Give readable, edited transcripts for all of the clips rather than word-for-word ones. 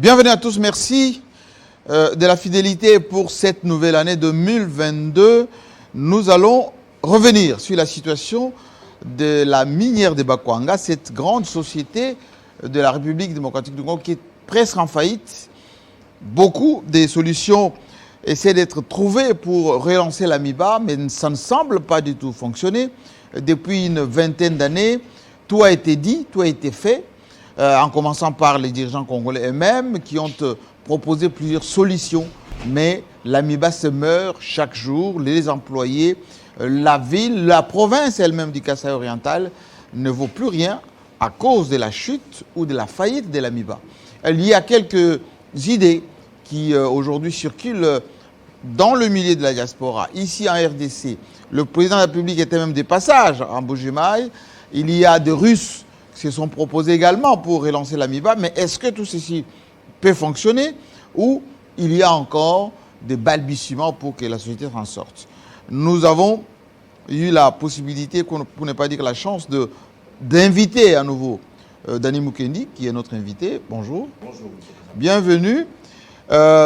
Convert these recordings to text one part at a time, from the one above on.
Bienvenue à tous, merci de la fidélité pour cette nouvelle année 2022. Nous allons revenir sur la situation de la minière de Bakwanga, cette grande société de la République démocratique du Congo qui est presque en faillite. Beaucoup de solutions essaient d'être trouvées pour relancer l'AMIBA, mais ça ne semble pas du tout fonctionner. Depuis une vingtaine d'années, tout a été dit, tout a été fait. En commençant par les dirigeants congolais eux-mêmes qui ont proposé plusieurs solutions. Mais l'AMIBA se meurt chaque jour, les employés, la ville, la province elle-même du Kasaï oriental ne vaut plus rien à cause de la chute ou de la faillite de l'AMIBA. Il y a quelques idées qui aujourd'hui circulent dans le milieu de la diaspora, ici en RDC. Le président de la République était même des passages en Bujimaï. Il y a des Russes qui se sont proposés également pour relancer l'AMIBA, mais est-ce que tout ceci peut fonctionner ou il y a encore des balbutiements pour que la société s'en sorte? Nous avons eu la possibilité, pour ne pas dire la chance, d'inviter à nouveau Danny Mukendi, qui est notre invité. Bonjour. Bonjour. Bienvenue.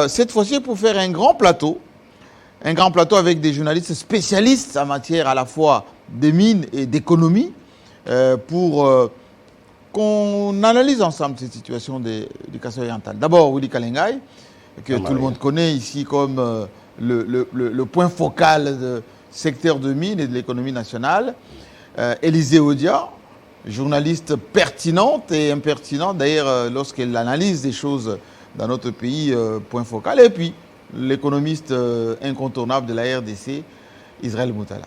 Cette fois-ci pour faire un grand plateau avec des journalistes spécialistes en matière à la fois de mines et d'économie, pour qu'on analyse ensemble cette situation du Kasaï oriental. D'abord, Willy Kalengai, que tout le monde connaît ici comme le point focal du secteur de mines et de l'économie nationale. Élisée Odia, journaliste pertinente et impertinente, d'ailleurs, lorsqu'elle analyse des choses dans notre pays, point focal. Et puis, l'économiste incontournable de la RDC, Israël Moutala.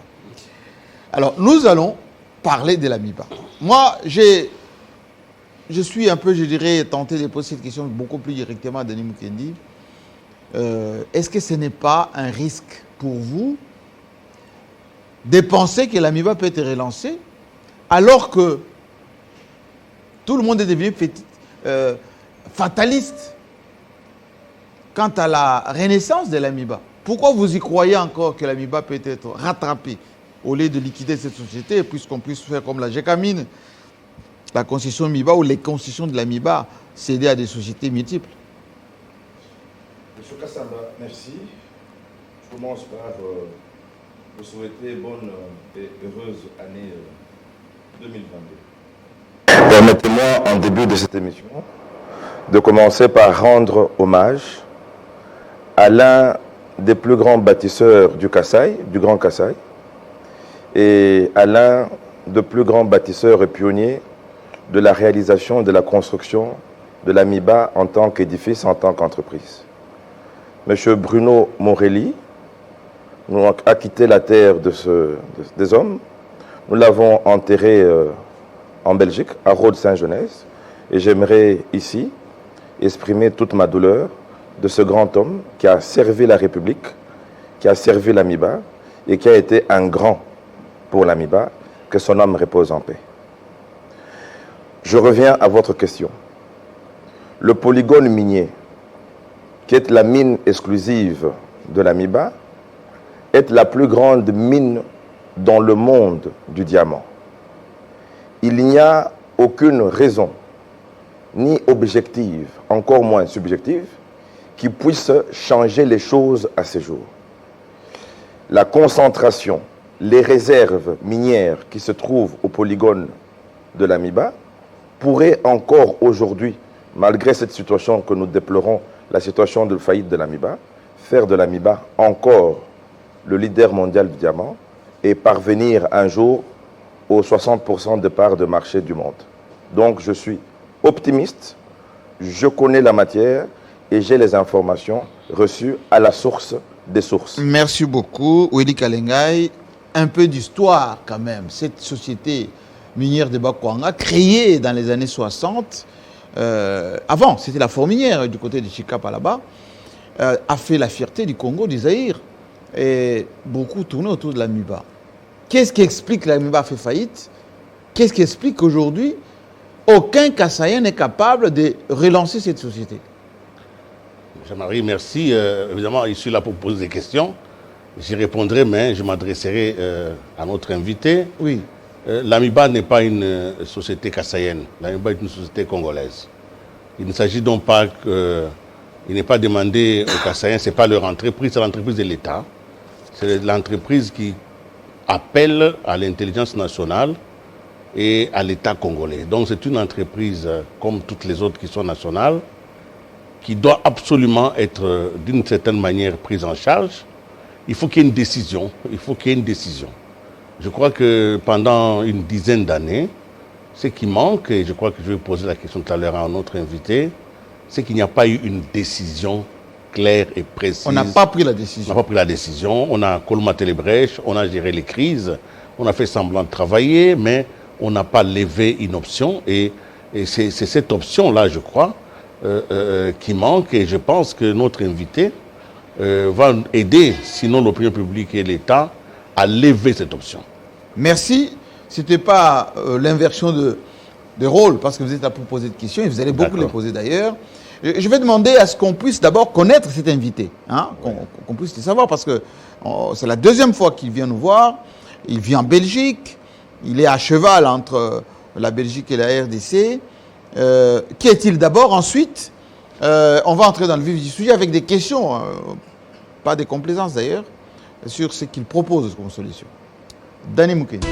Alors, nous allons parler de l'AMIBA. Moi, je suis un peu, je dirais, tenté de poser cette question beaucoup plus directement à Danny Mukendi. Est-ce que ce n'est pas un risque pour vous de penser que l'AMIBA peut être relancée alors que tout le monde est devenu fataliste quant à la renaissance de l'AMIBA? Pourquoi vous y croyez encore que l'AMIBA peut être rattrapée au lieu de liquider cette société, puisqu'on puisse faire comme la GECAMINE, la concession MIBA ou les concessions de l'AMIBA cédées à des sociétés multiples? Monsieur Kassamba, merci. Je commence par vous souhaiter bonne et heureuse année 2022. Permettez-moi, en début de cette émission, de commencer par rendre hommage à l'un des plus grands bâtisseurs du Kasaï, du Grand Kasaï, et à l'un des plus grands bâtisseurs et pionniers de la réalisation de la construction de l'AMIBA en tant qu'édifice, en tant qu'entreprise. Monsieur Bruno Morelli nous a quitté la terre des hommes. Nous l'avons enterré en Belgique, à Rhodes-Saint-Genès. Et j'aimerais ici exprimer toute ma douleur de ce grand homme qui a servi la République, qui a servi l'AMIBA et qui a été un grand pour l'AMIBA. Que son âme repose en paix. Je reviens à votre question. Le polygone minier, qui est la mine exclusive de l'AMIBA, est la plus grande mine dans le monde du diamant. Il n'y a aucune raison, ni objective, encore moins subjective, qui puisse changer les choses à ce jour. La concentration, les réserves minières qui se trouvent au polygone de l'AMIBA pourraient encore aujourd'hui, malgré cette situation que nous déplorons, la situation de faillite de l'AMIBA, faire de l'AMIBA encore le leader mondial du diamant et parvenir un jour aux 60% de part de marché du monde. Donc je suis optimiste, je connais la matière et j'ai les informations reçues à la source des sources. Merci beaucoup, Willy Kalengai. Un peu d'histoire quand même. Cette société minière de Bakwanga, créée dans les années 60, avant c'était la fourmilière du côté de Chikapa là-bas, a fait la fierté du Congo, du Zaïre, et beaucoup tourné autour de l'AMIBA. Qu'est-ce qui explique que l'AMIBA fait faillite? Qu'est-ce qui explique qu'aujourd'hui, aucun Kassaïen n'est capable de relancer cette société? Jean-Marie, merci. Évidemment, je suis là pour poser des questions. J'y répondrai, mais je m'adresserai à notre invité. Oui. L'AMIBA n'est pas une société kassaïenne. L'AMIBA est une société congolaise. Il ne s'agit donc pas il n'est pas demandé aux Kassaïens, ce n'est pas leur entreprise, c'est l'entreprise de l'État. C'est l'entreprise qui appelle à l'intelligence nationale et à l'État congolais. Donc c'est une entreprise, comme toutes les autres qui sont nationales, qui doit absolument être d'une certaine manière prise en charge. Il faut qu'il y ait une décision. Je crois que pendant une dizaine d'années, ce qui manque, et je crois que je vais poser la question tout à l'heure à un autre invité, c'est qu'il n'y a pas eu une décision claire et précise. On n'a pas pris la décision. On n'a pas pris la décision. On a colmaté les brèches, on a géré les crises, on a fait semblant de travailler, mais on n'a pas levé une option. Et c'est cette option-là, je crois, qui manque. Et je pense que notre invité va aider, sinon l'opinion publique et l'État, à lever cette option. Merci. Ce n'était pas l'inversion de rôle, parce que vous êtes là pour poser des questions, et vous allez beaucoup les poser d'ailleurs. Je vais demander à ce qu'on puisse d'abord connaître cet invité, hein, qu'on puisse le savoir, parce que c'est la deuxième fois qu'il vient nous voir. Il vit en Belgique, il est à cheval entre la Belgique et la RDC. Qui est-il d'abord? Ensuite, on va entrer dans le vif du sujet avec des questions, pas des complaisances d'ailleurs, sur ce qu'il propose comme solution. Danny Mukendi.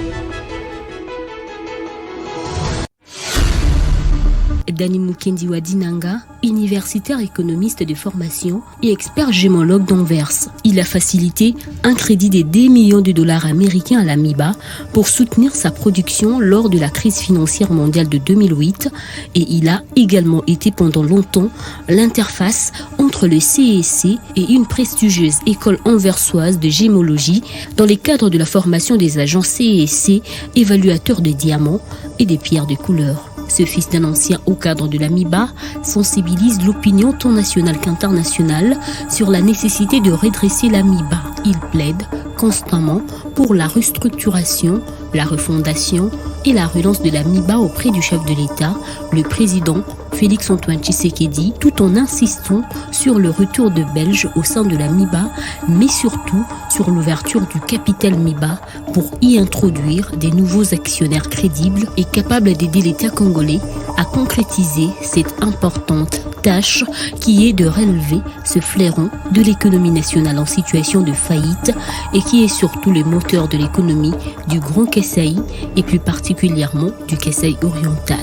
Danny Mukendi Wadinanga, universitaire économiste de formation et expert gémologue d'Anvers. Il a facilité un crédit de 10 millions de dollars américains à la MIBA pour soutenir sa production lors de la crise financière mondiale de 2008 et il a également été pendant longtemps l'interface entre le CEC et une prestigieuse école anversoise de gémologie dans le cadre de la formation des agents CEC, évaluateurs de diamants et des pierres de couleur. Ce fils d'un ancien haut cadre de la MIBA sensibilise l'opinion tant nationale qu'internationale sur la nécessité de redresser la MIBA. Il plaide constamment pour la restructuration, la refondation et la relance de la MIBA auprès du chef de l'État, le président Félix-Antoine Tshisekedi, tout en insistant sur le retour de Belges au sein de la MIBA, mais surtout sur l'ouverture du capital MIBA pour y introduire des nouveaux actionnaires crédibles et capables d'aider l'État congolais à concrétiser cette importante tâche qui est de relever ce flairon de l'économie nationale en situation de faillite et qui est surtout le moteur de l'économie du Grand Kasaï et plus particulièrement du Kasaï oriental.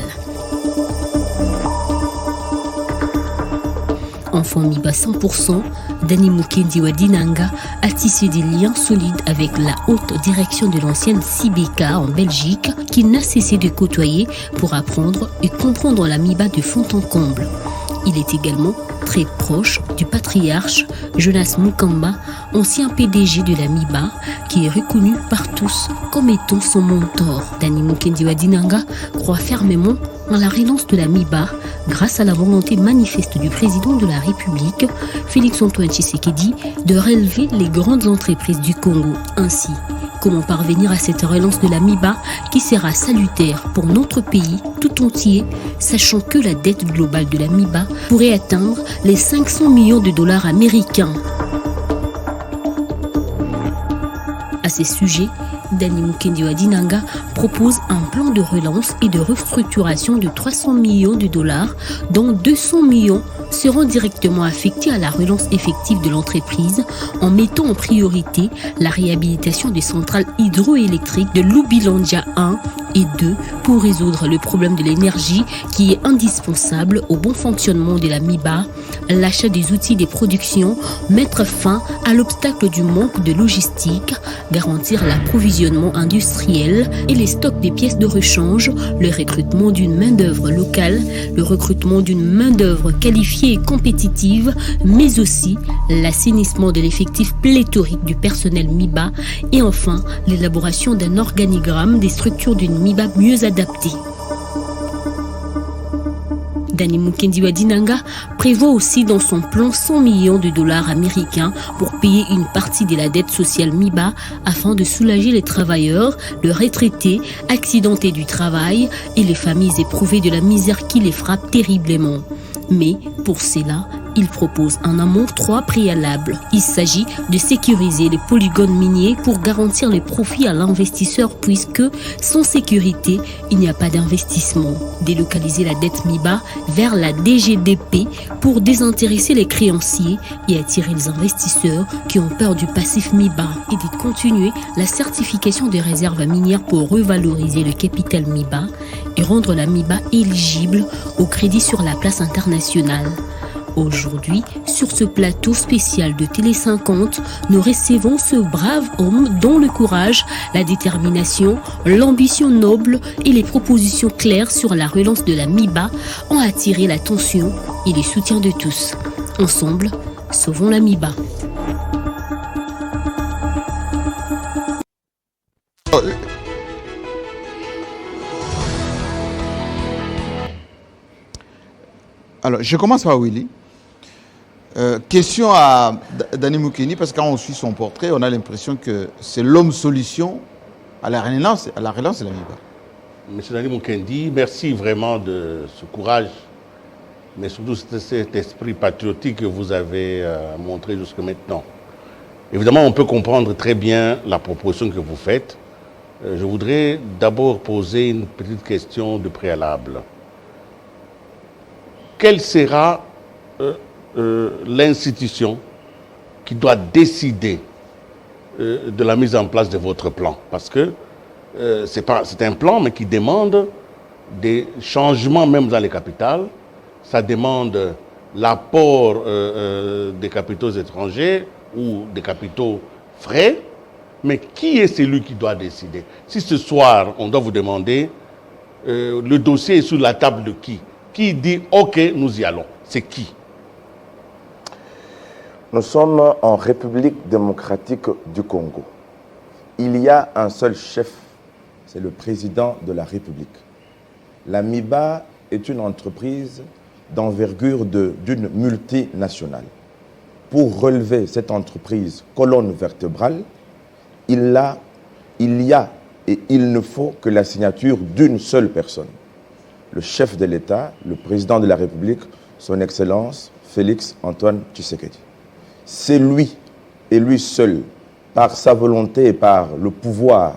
Enfant MIBA 100%, Danny Mukendi Wadinanga a tissé des liens solides avec la haute direction de l'ancienne CIBECA en Belgique qu'il n'a cessé de côtoyer pour apprendre et comprendre la MIBA de fond en comble. Il est également très proche du patriarche Jonas Mukamba, ancien PDG de la MIBA, qui est reconnu par tous comme étant son mentor. Danny Mukendi Wadinanga croit fermement en la relance de la MIBA grâce à la volonté manifeste du président de la République, Félix-Antoine Tshisekedi, de relever les grandes entreprises du Congo. Ainsi, comment parvenir à cette relance de la MIBA qui sera salutaire pour notre pays tout entier, sachant que la dette globale de la MIBA pourrait atteindre les 500 millions de dollars américains. À ces sujets, Danny Mukendi Wadinanga propose un plan de relance et de restructuration de 300 millions de dollars, dont 200 millions seront directement affectés à la relance effective de l'entreprise en mettant en priorité la réhabilitation des centrales hydroélectriques de Lubilandia 1 et 2 pour résoudre le problème de l'énergie qui est indispensable au bon fonctionnement de la MIBA, l'achat des outils de production, mettre fin à l'obstacle du manque de logistique, garantir l'approvisionnement industriel et les stocks des pièces de rechange, le recrutement d'une main-d'œuvre locale, le recrutement d'une main-d'œuvre qualifiée et compétitive, mais aussi l'assainissement de l'effectif pléthorique du personnel MIBA et enfin l'élaboration d'un organigramme des structures d'une MIBA mieux adaptée. Danny Mukendi Wadinanga prévoit aussi dans son plan 100 millions de dollars américains pour payer une partie de la dette sociale MIBA afin de soulager les travailleurs, les retraités, accidentés du travail et les familles éprouvées de la misère qui les frappe terriblement. Mais pour cela, Il propose en amont 3 préalables. Il s'agit de sécuriser les polygones miniers pour garantir les profits à l'investisseur puisque sans sécurité, il n'y a pas d'investissement. Délocaliser la dette MIBA vers la DGDP pour désintéresser les créanciers et attirer les investisseurs qui ont peur du passif MIBA et de continuer la certification des réserves minières pour revaloriser le capital MIBA et rendre la MIBA éligible au crédit sur la place internationale. Aujourd'hui, sur ce plateau spécial de Télé 50, nous recevons ce brave homme dont le courage, la détermination, l'ambition noble et les propositions claires sur la relance de la MIBA ont attiré l'attention et le soutien de tous. Ensemble, sauvons la MIBA. Alors, je commence par Willy. Question à Dani Moukeni, parce que quand on suit son portrait, on a l'impression que c'est l'homme solution à la relance de la MIBA. Monsieur Dani Moukeni, merci vraiment de ce courage, mais surtout cet esprit patriotique que vous avez montré jusque maintenant. Évidemment, on peut comprendre très bien la proposition que vous faites. Je voudrais d'abord poser une petite question de préalable. Quelle sera l'institution qui doit décider de la mise en place de votre plan? Parce que c'est un plan, mais qui demande des changements même dans les capitales. Ça demande l'apport des capitaux étrangers ou des capitaux frais. Mais qui est celui qui doit décider? Si ce soir, on doit vous demander, le dossier est sur la table de qui? Qui dit « OK, nous y allons », c'est qui? Nous sommes en République démocratique du Congo. Il y a un seul chef, c'est le président de la République. La MIBA est une entreprise d'envergure d'une multinationale. Pour relever cette entreprise colonne vertébrale, il y a et il ne faut que la signature d'une seule personne. Le chef de l'État, le président de la République, son Excellence Félix Antoine Tshisekedi. C'est lui, et lui seul, par sa volonté et par le pouvoir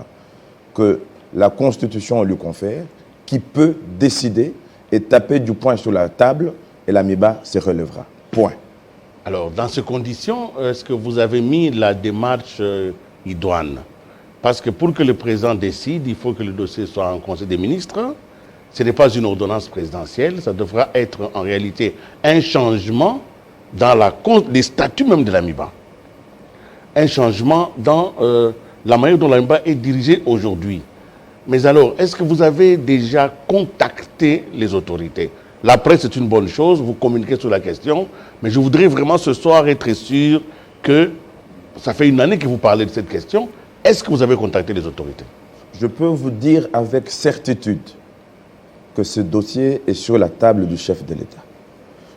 que la Constitution lui confère, qui peut décider et taper du poing sur la table et la MIBA se relèvera. Point. Alors, dans ces conditions, est-ce que vous avez mis la démarche idoine? Parce que pour que le président décide, il faut que le dossier soit en Conseil des ministres. Ce n'est pas une ordonnance présidentielle, ça devra être en réalité un changement dans les statuts même de la MIBA. Un changement dans la manière dont la MIBA est dirigée aujourd'hui. Mais alors, est-ce que vous avez déjà contacté les autorités? La presse, c'est une bonne chose, vous communiquez sur la question, mais je voudrais vraiment ce soir être sûr que, ça fait une année que vous parlez de cette question, est-ce que vous avez contacté les autorités? Je peux vous dire avec certitude que ce dossier est sur la table du chef de l'État.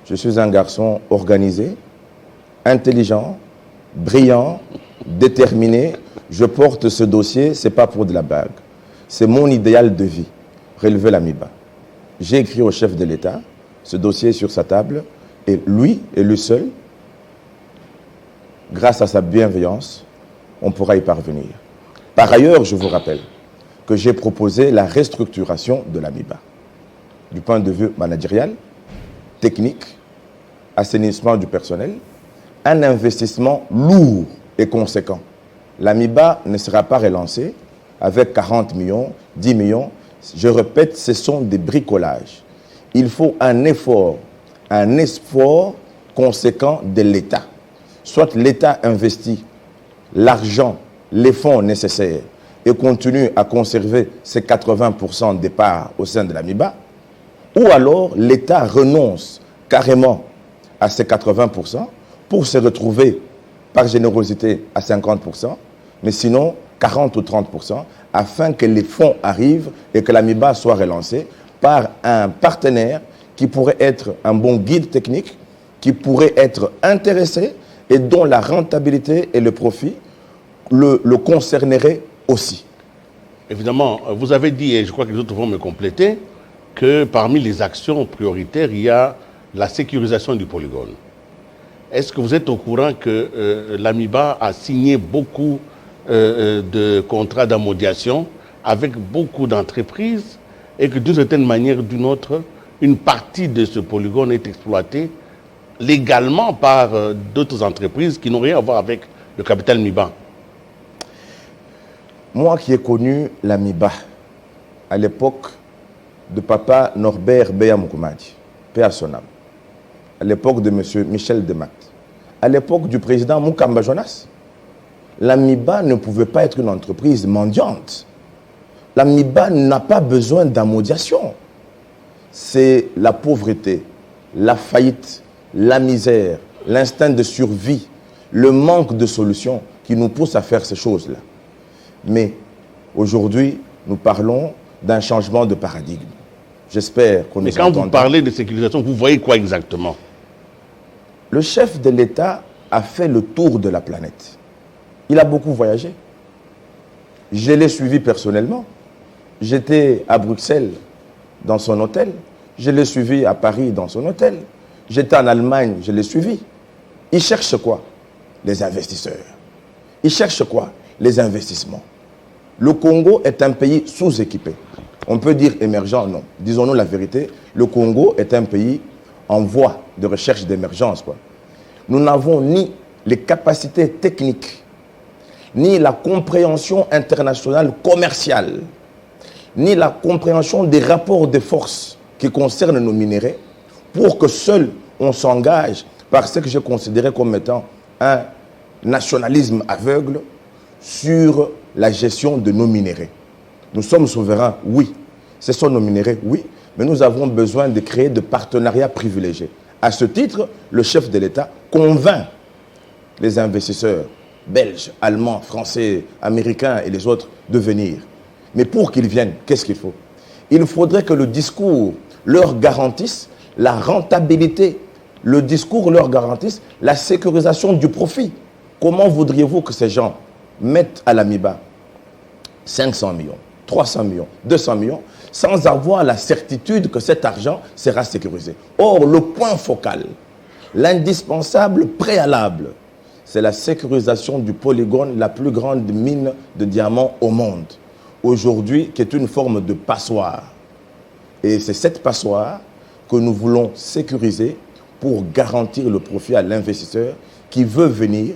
Je suis un garçon organisé, intelligent, brillant, déterminé. Je porte ce dossier, ce n'est pas pour de la bague. C'est mon idéal de vie, relever la MIBA. J'ai écrit au chef de l'État, ce dossier est sur sa table, et lui seul, grâce à sa bienveillance, on pourra y parvenir. Par ailleurs, je vous rappelle que j'ai proposé la restructuration de la MIBA. Du point de vue managérial, technique, assainissement du personnel, un investissement lourd et conséquent. La MIBA ne sera pas relancée avec 40 millions, 10 millions. Je répète, ce sont des bricolages. Il faut un effort conséquent de l'État. Soit l'État investit l'argent, les fonds nécessaires et continue à conserver ses 80% des parts au sein de la MIBA, ou alors l'État renonce carrément à ces 80% pour se retrouver par générosité à 50%, mais sinon 40 ou 30%, afin que les fonds arrivent et que la MIBA soit relancée par un partenaire qui pourrait être un bon guide technique, qui pourrait être intéressé et dont la rentabilité et le profit le concerneraient aussi. Évidemment, vous avez dit, et je crois que les autres vont me compléter, que parmi les actions prioritaires, il y a la sécurisation du polygone. est-ce que vous êtes au courant que l'AMIBA a signé beaucoup de contrats d'amodiation avec beaucoup d'entreprises et que d'une certaine manière ou d'une autre, une partie de ce polygone est exploitée légalement par d'autres entreprises qui n'ont rien à voir avec le capital MIBA? Moi qui ai connu l'AMIBA à l'époque de papa Norbert Beya Mukumadi, paix à son âme, à l'époque de M. Michel Demat, à l'époque du président Mukamba Jonas, l'AMIBA ne pouvait pas être une entreprise mendiante. L'AMIBA n'a pas besoin d'amodiation. C'est la pauvreté, la faillite, la misère, l'instinct de survie, le manque de solutions qui nous poussent à faire ces choses-là. Mais aujourd'hui, nous parlons d'un changement de paradigme. J'espère qu'on nous entendra. Mais quand vous parlez de sécurisation, vous voyez quoi exactement? Le chef de l'État a fait le tour de la planète. Il a beaucoup voyagé. Je l'ai suivi personnellement. J'étais à Bruxelles dans son hôtel. Je l'ai suivi à Paris dans son hôtel. J'étais en Allemagne, je l'ai suivi. Il cherche quoi? Les investisseurs. Il cherche quoi? Les investissements. Le Congo est un pays sous-équipé. On peut dire émergent, non. Disons-nous la vérité, le Congo est un pays en voie de recherche d'émergence. Nous n'avons ni les capacités techniques, ni la compréhension internationale commerciale, ni la compréhension des rapports de force qui concernent nos minéraux pour que seul on s'engage par ce que je considérais comme étant un nationalisme aveugle sur la gestion de nos minéraux. Nous sommes souverains, oui. Ce sont nos minéraux, oui. Mais nous avons besoin de créer de partenariats privilégiés. À ce titre, le chef de l'État convainc les investisseurs belges, allemands, français, américains et les autres de venir. Mais pour qu'ils viennent, qu'est-ce qu'il faut? Il faudrait que le discours leur garantisse la rentabilité. Le discours leur garantisse la sécurisation du profit. Comment voudriez-vous que ces gens mettent à l'AMIBA 500 millions, 300 millions, 200 millions, sans avoir la certitude que cet argent sera sécurisé? Or, le point focal, l'indispensable préalable, c'est la sécurisation du polygone, la plus grande mine de diamants au monde. Aujourd'hui, qui est une forme de passoire. Et c'est cette passoire que nous voulons sécuriser pour garantir le profit à l'investisseur qui veut venir,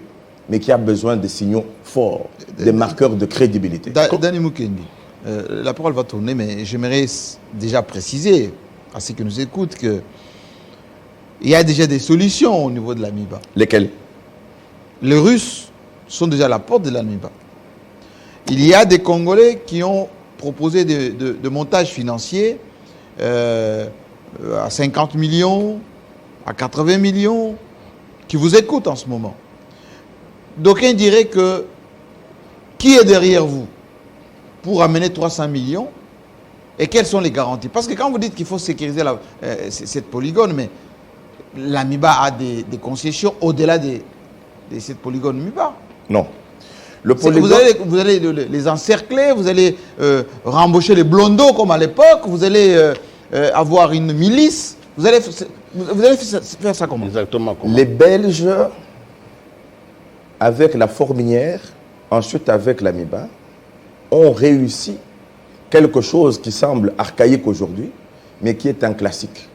mais qui a besoin de signaux forts, des marqueurs de crédibilité. Danny Mukendi, la parole va tourner, mais j'aimerais déjà préciser à ceux qui nous écoutent qu'il y a déjà des solutions au niveau de l'AMIBA. Lesquelles? Les Russes sont déjà à la porte de l'AMIBA. Il y a des Congolais qui ont proposé de montages financiers à 50 millions, à 80 millions, qui vous écoutent en ce moment. D'aucuns diraient que qui est derrière vous pour amener 300 millions et quelles sont les garanties? Parce que quand vous dites qu'il faut sécuriser cette polygone, mais l'AMIBA a des concessions au-delà de cette polygone MIBA. Non. Le polygone... vous allez les encercler, vous allez rembaucher les blondos comme à l'époque, vous allez avoir une milice, vous allez faire ça comment? Exactement comment? Les Belges, avec la Fourminière, ensuite avec l'AMIBA, ont réussi quelque chose qui semble archaïque aujourd'hui, mais qui est un classique.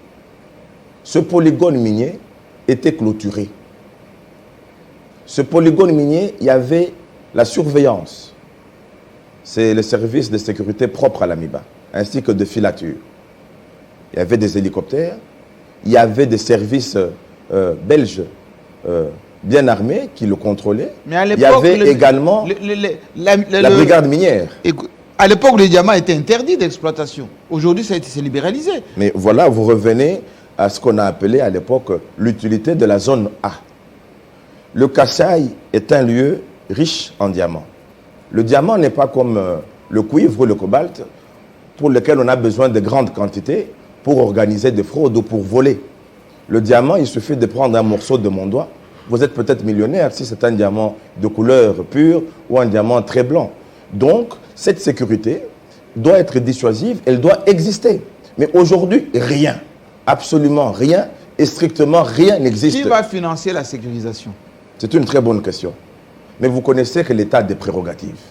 Ce polygone minier était clôturé. Ce polygone minier, il y avait la surveillance. C'est le service de sécurité propre à l'AMIBA, ainsi que de filature. Il y avait des hélicoptères, il y avait des services belges bien armés qui le contrôlaient. Mais à l'époque, il y avait également la brigade minière. À l'époque, le diamant était interdit d'exploitation. Aujourd'hui, ça a été libéralisé. Mais voilà, vous revenez à ce qu'on a appelé à l'époque l'utilité de la zone A. Le Kasaï est un lieu riche en diamants. Le diamant n'est pas comme le cuivre ou le cobalt, pour lequel on a besoin de grandes quantités pour organiser des fraudes ou pour voler. Le diamant, il suffit de prendre un morceau de mon doigt. Vous êtes peut-être millionnaire si c'est un diamant de couleur pure ou un diamant très blanc. Donc, cette sécurité doit être dissuasive, elle doit exister. Mais aujourd'hui, rien, absolument rien et strictement rien n'existe. Qui va financer la sécurisation? C'est une très bonne question. Mais vous connaissez que l'État a des prérogatives.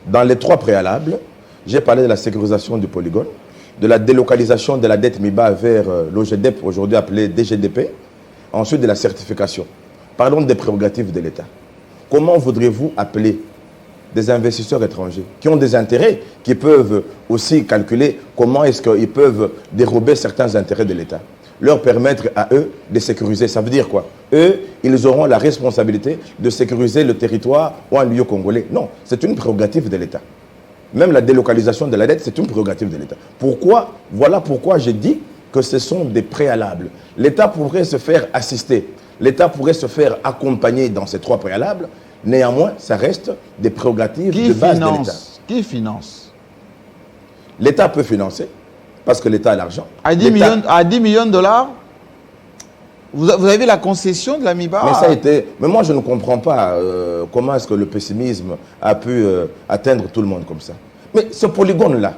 Dans les 3 préalables, j'ai parlé de la sécurisation du polygone, de la délocalisation de la dette MIBA vers l'OGDEP, aujourd'hui appelé DGDP, ensuite de la certification. Parlons des prérogatives de l'État. Comment voudriez-vous appeler des investisseurs étrangers qui ont des intérêts, qui peuvent aussi calculer comment est-ce qu'ils peuvent dérober certains intérêts de l'État, leur permettre à eux de sécuriser? Ça veut dire quoi? Eux, ils auront la responsabilité de sécuriser le territoire ou un lieu congolais. Non, c'est une prérogative de l'État. Même la délocalisation de la dette, c'est une prérogative de l'État. Pourquoi? Voilà pourquoi j'ai dit que ce sont des préalables. L'État pourrait se faire assister, l'État pourrait se faire accompagner dans ces 3 préalables. Néanmoins, ça reste des prérogatives de base de l'État. Qui finance? L'État peut financer, parce que l'État a l'argent. À 10 millions de dollars, vous avez la concession de la MIBA? Mais ça a été... Mais moi, je ne comprends pas comment est-ce que le pessimisme a pu atteindre tout le monde comme ça. Mais ce polygone-là,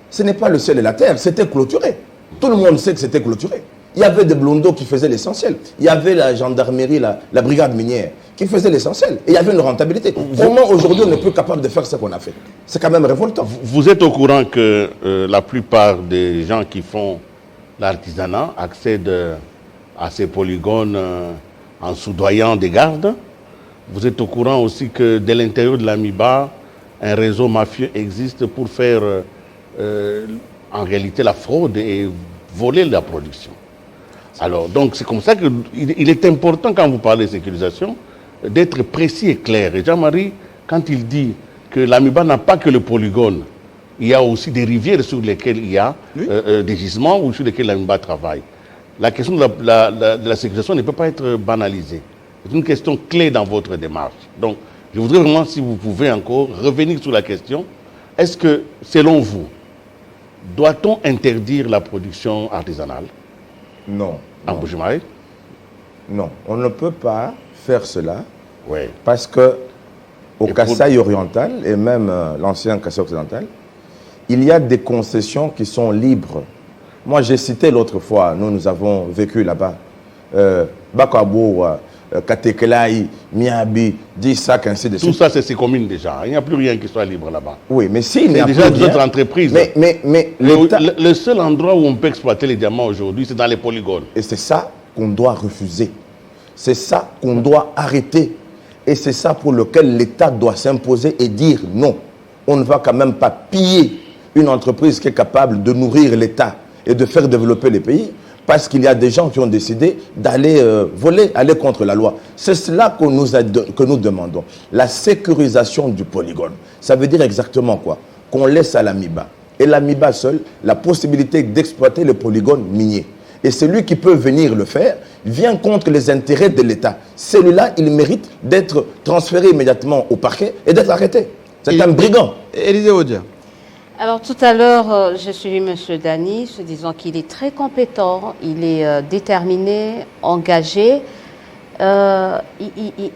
ce n'est pas le ciel et la terre, c'était clôturé. Tout le monde sait que c'était clôturé. Il y avait des blondos qui faisaient l'essentiel. Il y avait la gendarmerie, la brigade minière, qui faisait l'essentiel. Et il y avait une rentabilité. Comment aujourd'hui on n'est plus capable de faire ce qu'on a fait? C'est quand même révoltant. Vous êtes au courant que la plupart des gens qui font l'artisanat accèdent à ces polygones en soudoyant des gardes? Vous êtes au courant aussi que dès l'intérieur de la MIBA, un réseau mafieux existe pour faire en réalité la fraude et voler la production. Alors, donc c'est comme ça qu'il est important, quand vous parlez de sécurisation, d'être précis et clair. Et Jean-Marie, quand il dit que la MIBA n'a pas que le polygone, il y a aussi des rivières sur lesquelles il y a des gisements ou sur lesquels la MIBA travaille. La question de la sécurisation ne peut pas être banalisée. C'est une question clé dans votre démarche. Donc, je voudrais vraiment, si vous pouvez encore, revenir sur la question. Est-ce que, selon vous, doit-on interdire la production artisanale? Non. En Bujumaï? Non, on ne peut pas faire cela. Oui. Parce que au Kasaï oriental et même l'ancien Kasaï occidental, il y a des concessions qui sont libres. Moi, j'ai cité l'autre fois, nous avons vécu là-bas, Bakabo, Katekelai, Miabi, Dissak, ainsi de suite. Tout ça, c'est ces communes déjà. Il n'y a plus rien qui soit libre là-bas. Oui, mais s'il n'y a déjà plus d'autres entreprises. Mais le seul endroit où on peut exploiter les diamants aujourd'hui, c'est dans les polygones. Et c'est ça qu'on doit refuser. C'est ça qu'on doit arrêter. Et c'est ça pour lequel l'État doit s'imposer et dire non. On ne va quand même pas piller une entreprise qui est capable de nourrir l'État et de faire développer les pays parce qu'il y a des gens qui ont décidé d'aller voler, aller contre la loi. C'est cela que nous demandons. La sécurisation du polygone. Ça veut dire exactement quoi? Qu'on laisse à la MIBA. Et la MIBA seule, la possibilité d'exploiter le polygone minier. Et celui qui peut venir le faire vient contre les intérêts de l'État. Celui-là, il mérite d'être transféré immédiatement au parquet et d'être arrêté. C'est un brigand. Élisée Odia. Alors tout à l'heure, j'ai suivi M. Dany, se disant qu'il est très compétent, il est déterminé, engagé. Il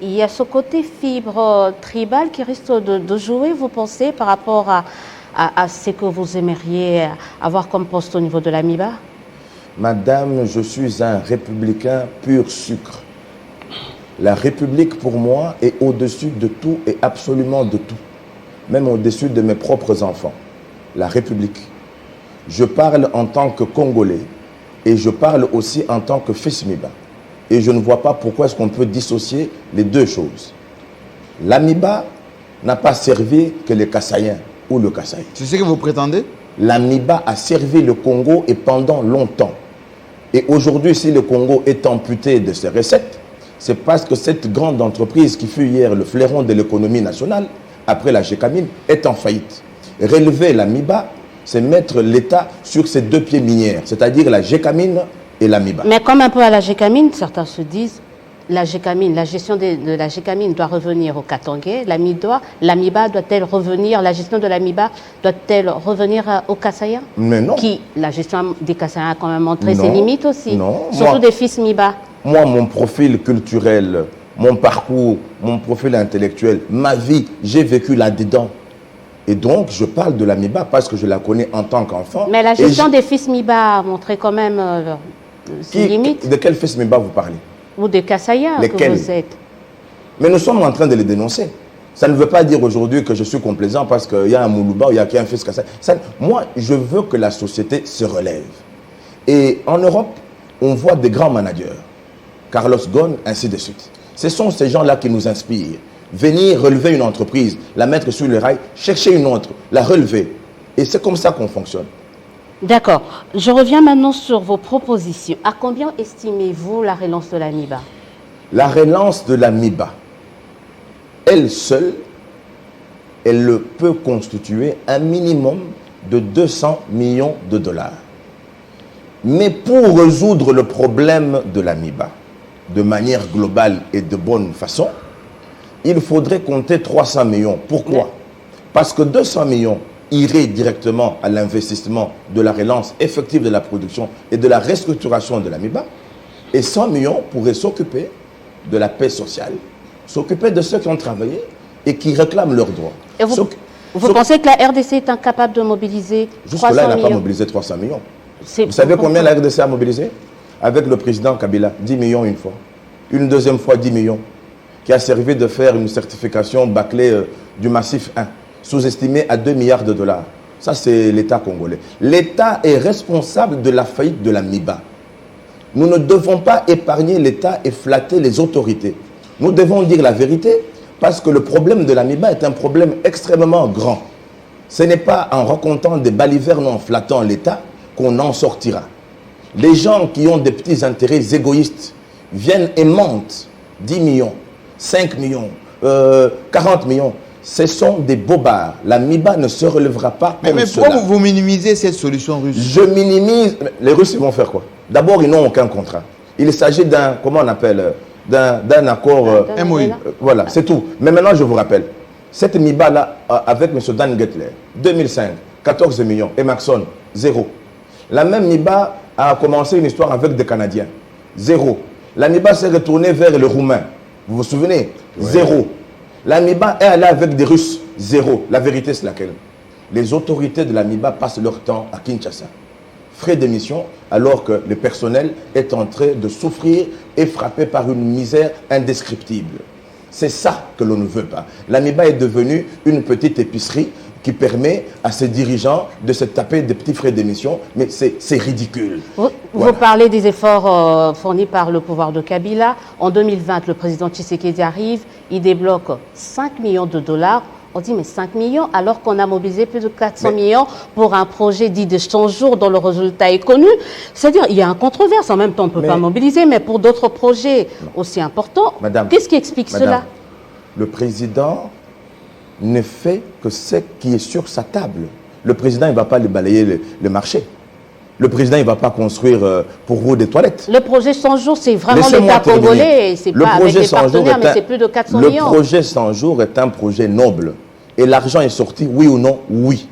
y a ce côté fibre tribale qui risque de jouer, vous pensez, par rapport à ce que vous aimeriez avoir comme poste au niveau de la MIBA? Madame, je suis un républicain pur sucre. La République, pour moi, est au-dessus de tout et absolument de tout. Même au-dessus de mes propres enfants. La République. Je parle en tant que Congolais et je parle aussi en tant que fils MIBA. Et je ne vois pas pourquoi est-ce qu'on peut dissocier les deux choses. La MIBA n'a pas servi que les Kassaïens ou le Kasaï. C'est ce que vous prétendez? La MIBA a servi le Congo et pendant longtemps. Et aujourd'hui, si le Congo est amputé de ses recettes, c'est parce que cette grande entreprise qui fut hier le fleuron de l'économie nationale, après la Gécamine, est en faillite. Relever la MIBA, c'est mettre l'État sur ses deux pieds minières, c'est-à-dire la Gécamine et la MIBA. Mais comme un peu à la Gécamine, certains se disent, la Gécamine, la gestion de la Gécamine doit revenir au Katangais, la MIBA doit-elle revenir, la gestion de la MIBA doit-elle revenir aux Kassaïens? Mais non. La gestion des Kassaïens a quand même montré Non. ses limites aussi, Non. surtout des fils MIBA. Moi, mon profil culturel, mon parcours, mon profil intellectuel, ma vie, j'ai vécu là-dedans. Et donc, je parle de la MIBA parce que je la connais en tant qu'enfant. Mais la gestion des fils MIBA a montré quand même limite. De quel fils Miba vous parlez? Ou des Kassaya que vous êtes. Mais nous sommes en train de les dénoncer. Ça ne veut pas dire aujourd'hui que je suis complaisant parce qu'il y a un Moulouba ou il y a un fils Kassaya. Moi, je veux que la société se relève. Et en Europe, on voit des grands managers. Carlos Ghosn, ainsi de suite. Ce sont ces gens-là qui nous inspirent. Venir relever une entreprise, la mettre sur le rail, chercher une autre, la relever. Et c'est comme ça qu'on fonctionne. D'accord. Je reviens maintenant sur vos propositions. À combien estimez-vous la relance de la MIBA? La relance de la MIBA, elle seule, elle peut constituer un minimum de 200 millions de dollars. Mais pour résoudre le problème de la MIBA, de manière globale et de bonne façon, il faudrait compter 300 millions. Pourquoi? Parce que 200 millions iraient directement à l'investissement de la relance effective de la production et de la restructuration de la MIBA, et 100 millions pourraient s'occuper de la paix sociale, s'occuper de ceux qui ont travaillé et qui réclament leurs droits. Et vous pensez que la RDC est incapable de mobiliser 300 millions? Jusque-là, elle n'a pas mobilisé 300 millions. Vous savez combien la RDC a mobilisé? Avec le président Kabila, 10 millions une fois. Une deuxième fois, 10 millions. Qui a servi de faire une certification bâclée du massif 1, sous-estimée à 2 milliards de dollars. Ça, c'est l'État congolais. L'État est responsable de la faillite de la MIBA. Nous ne devons pas épargner l'État et flatter les autorités. Nous devons dire la vérité parce que le problème de la MIBA est un problème extrêmement grand. Ce n'est pas en racontant des balivernes en flattant l'État qu'on en sortira. Les gens qui ont des petits intérêts égoïstes viennent et mentent 10 millions, 5 millions, 40 millions. Ce sont des bobards. La MIBA ne se relèvera pas comme mais cela. pourquoi vous minimisez cette solution russe? Je minimise. Les Russes, ils vont faire quoi? D'abord, ils n'ont aucun contrat. Il s'agit d'un, comment on appelle, d'un accord. MOU. Voilà, c'est tout. Mais maintenant, je vous rappelle, cette MIBA-là, avec M. Dan Gettler, 2005, 14 millions. Emerson, 0. La même MIBA a commencé une histoire avec des Canadiens. 0. La MIBA s'est retournée vers les Roumains. Vous vous souvenez? 0. La MIBA est allée avec des Russes. 0. La vérité, c'est laquelle? Les autorités de la MIBA passent leur temps à Kinshasa. Frais d'émission, alors que le personnel est en train de souffrir et frappé par une misère indescriptible. C'est ça que l'on ne veut pas. La MIBA est devenue une petite épicerie qui permet à ses dirigeants de se taper des petits frais d'émission, mais c'est ridicule. Vous parlez des efforts fournis par le pouvoir de Kabila. En 2020, le président Tshisekedi arrive, il débloque 5 millions de dollars. On dit, mais 5 millions, alors qu'on a mobilisé plus de 400 millions pour un projet dit de 100 jours dont le résultat est connu. C'est-à-dire, il y a un controverse. En même temps, on ne peut pas mobiliser, mais pour d'autres projets aussi importants, qu'est-ce qui explique cela? Le président ne fait que ce qui est sur sa table. Le président, il ne va pas balayer le marché. Le président, il ne va pas construire pour vous des toilettes. Le projet 100 jours, c'est vraiment l'État congolais. C'est pas avec les partenaires, mais c'est plus de 400 millions. Le projet 100 jours est un projet noble. Et l'argent est sorti, oui ou non? Oui.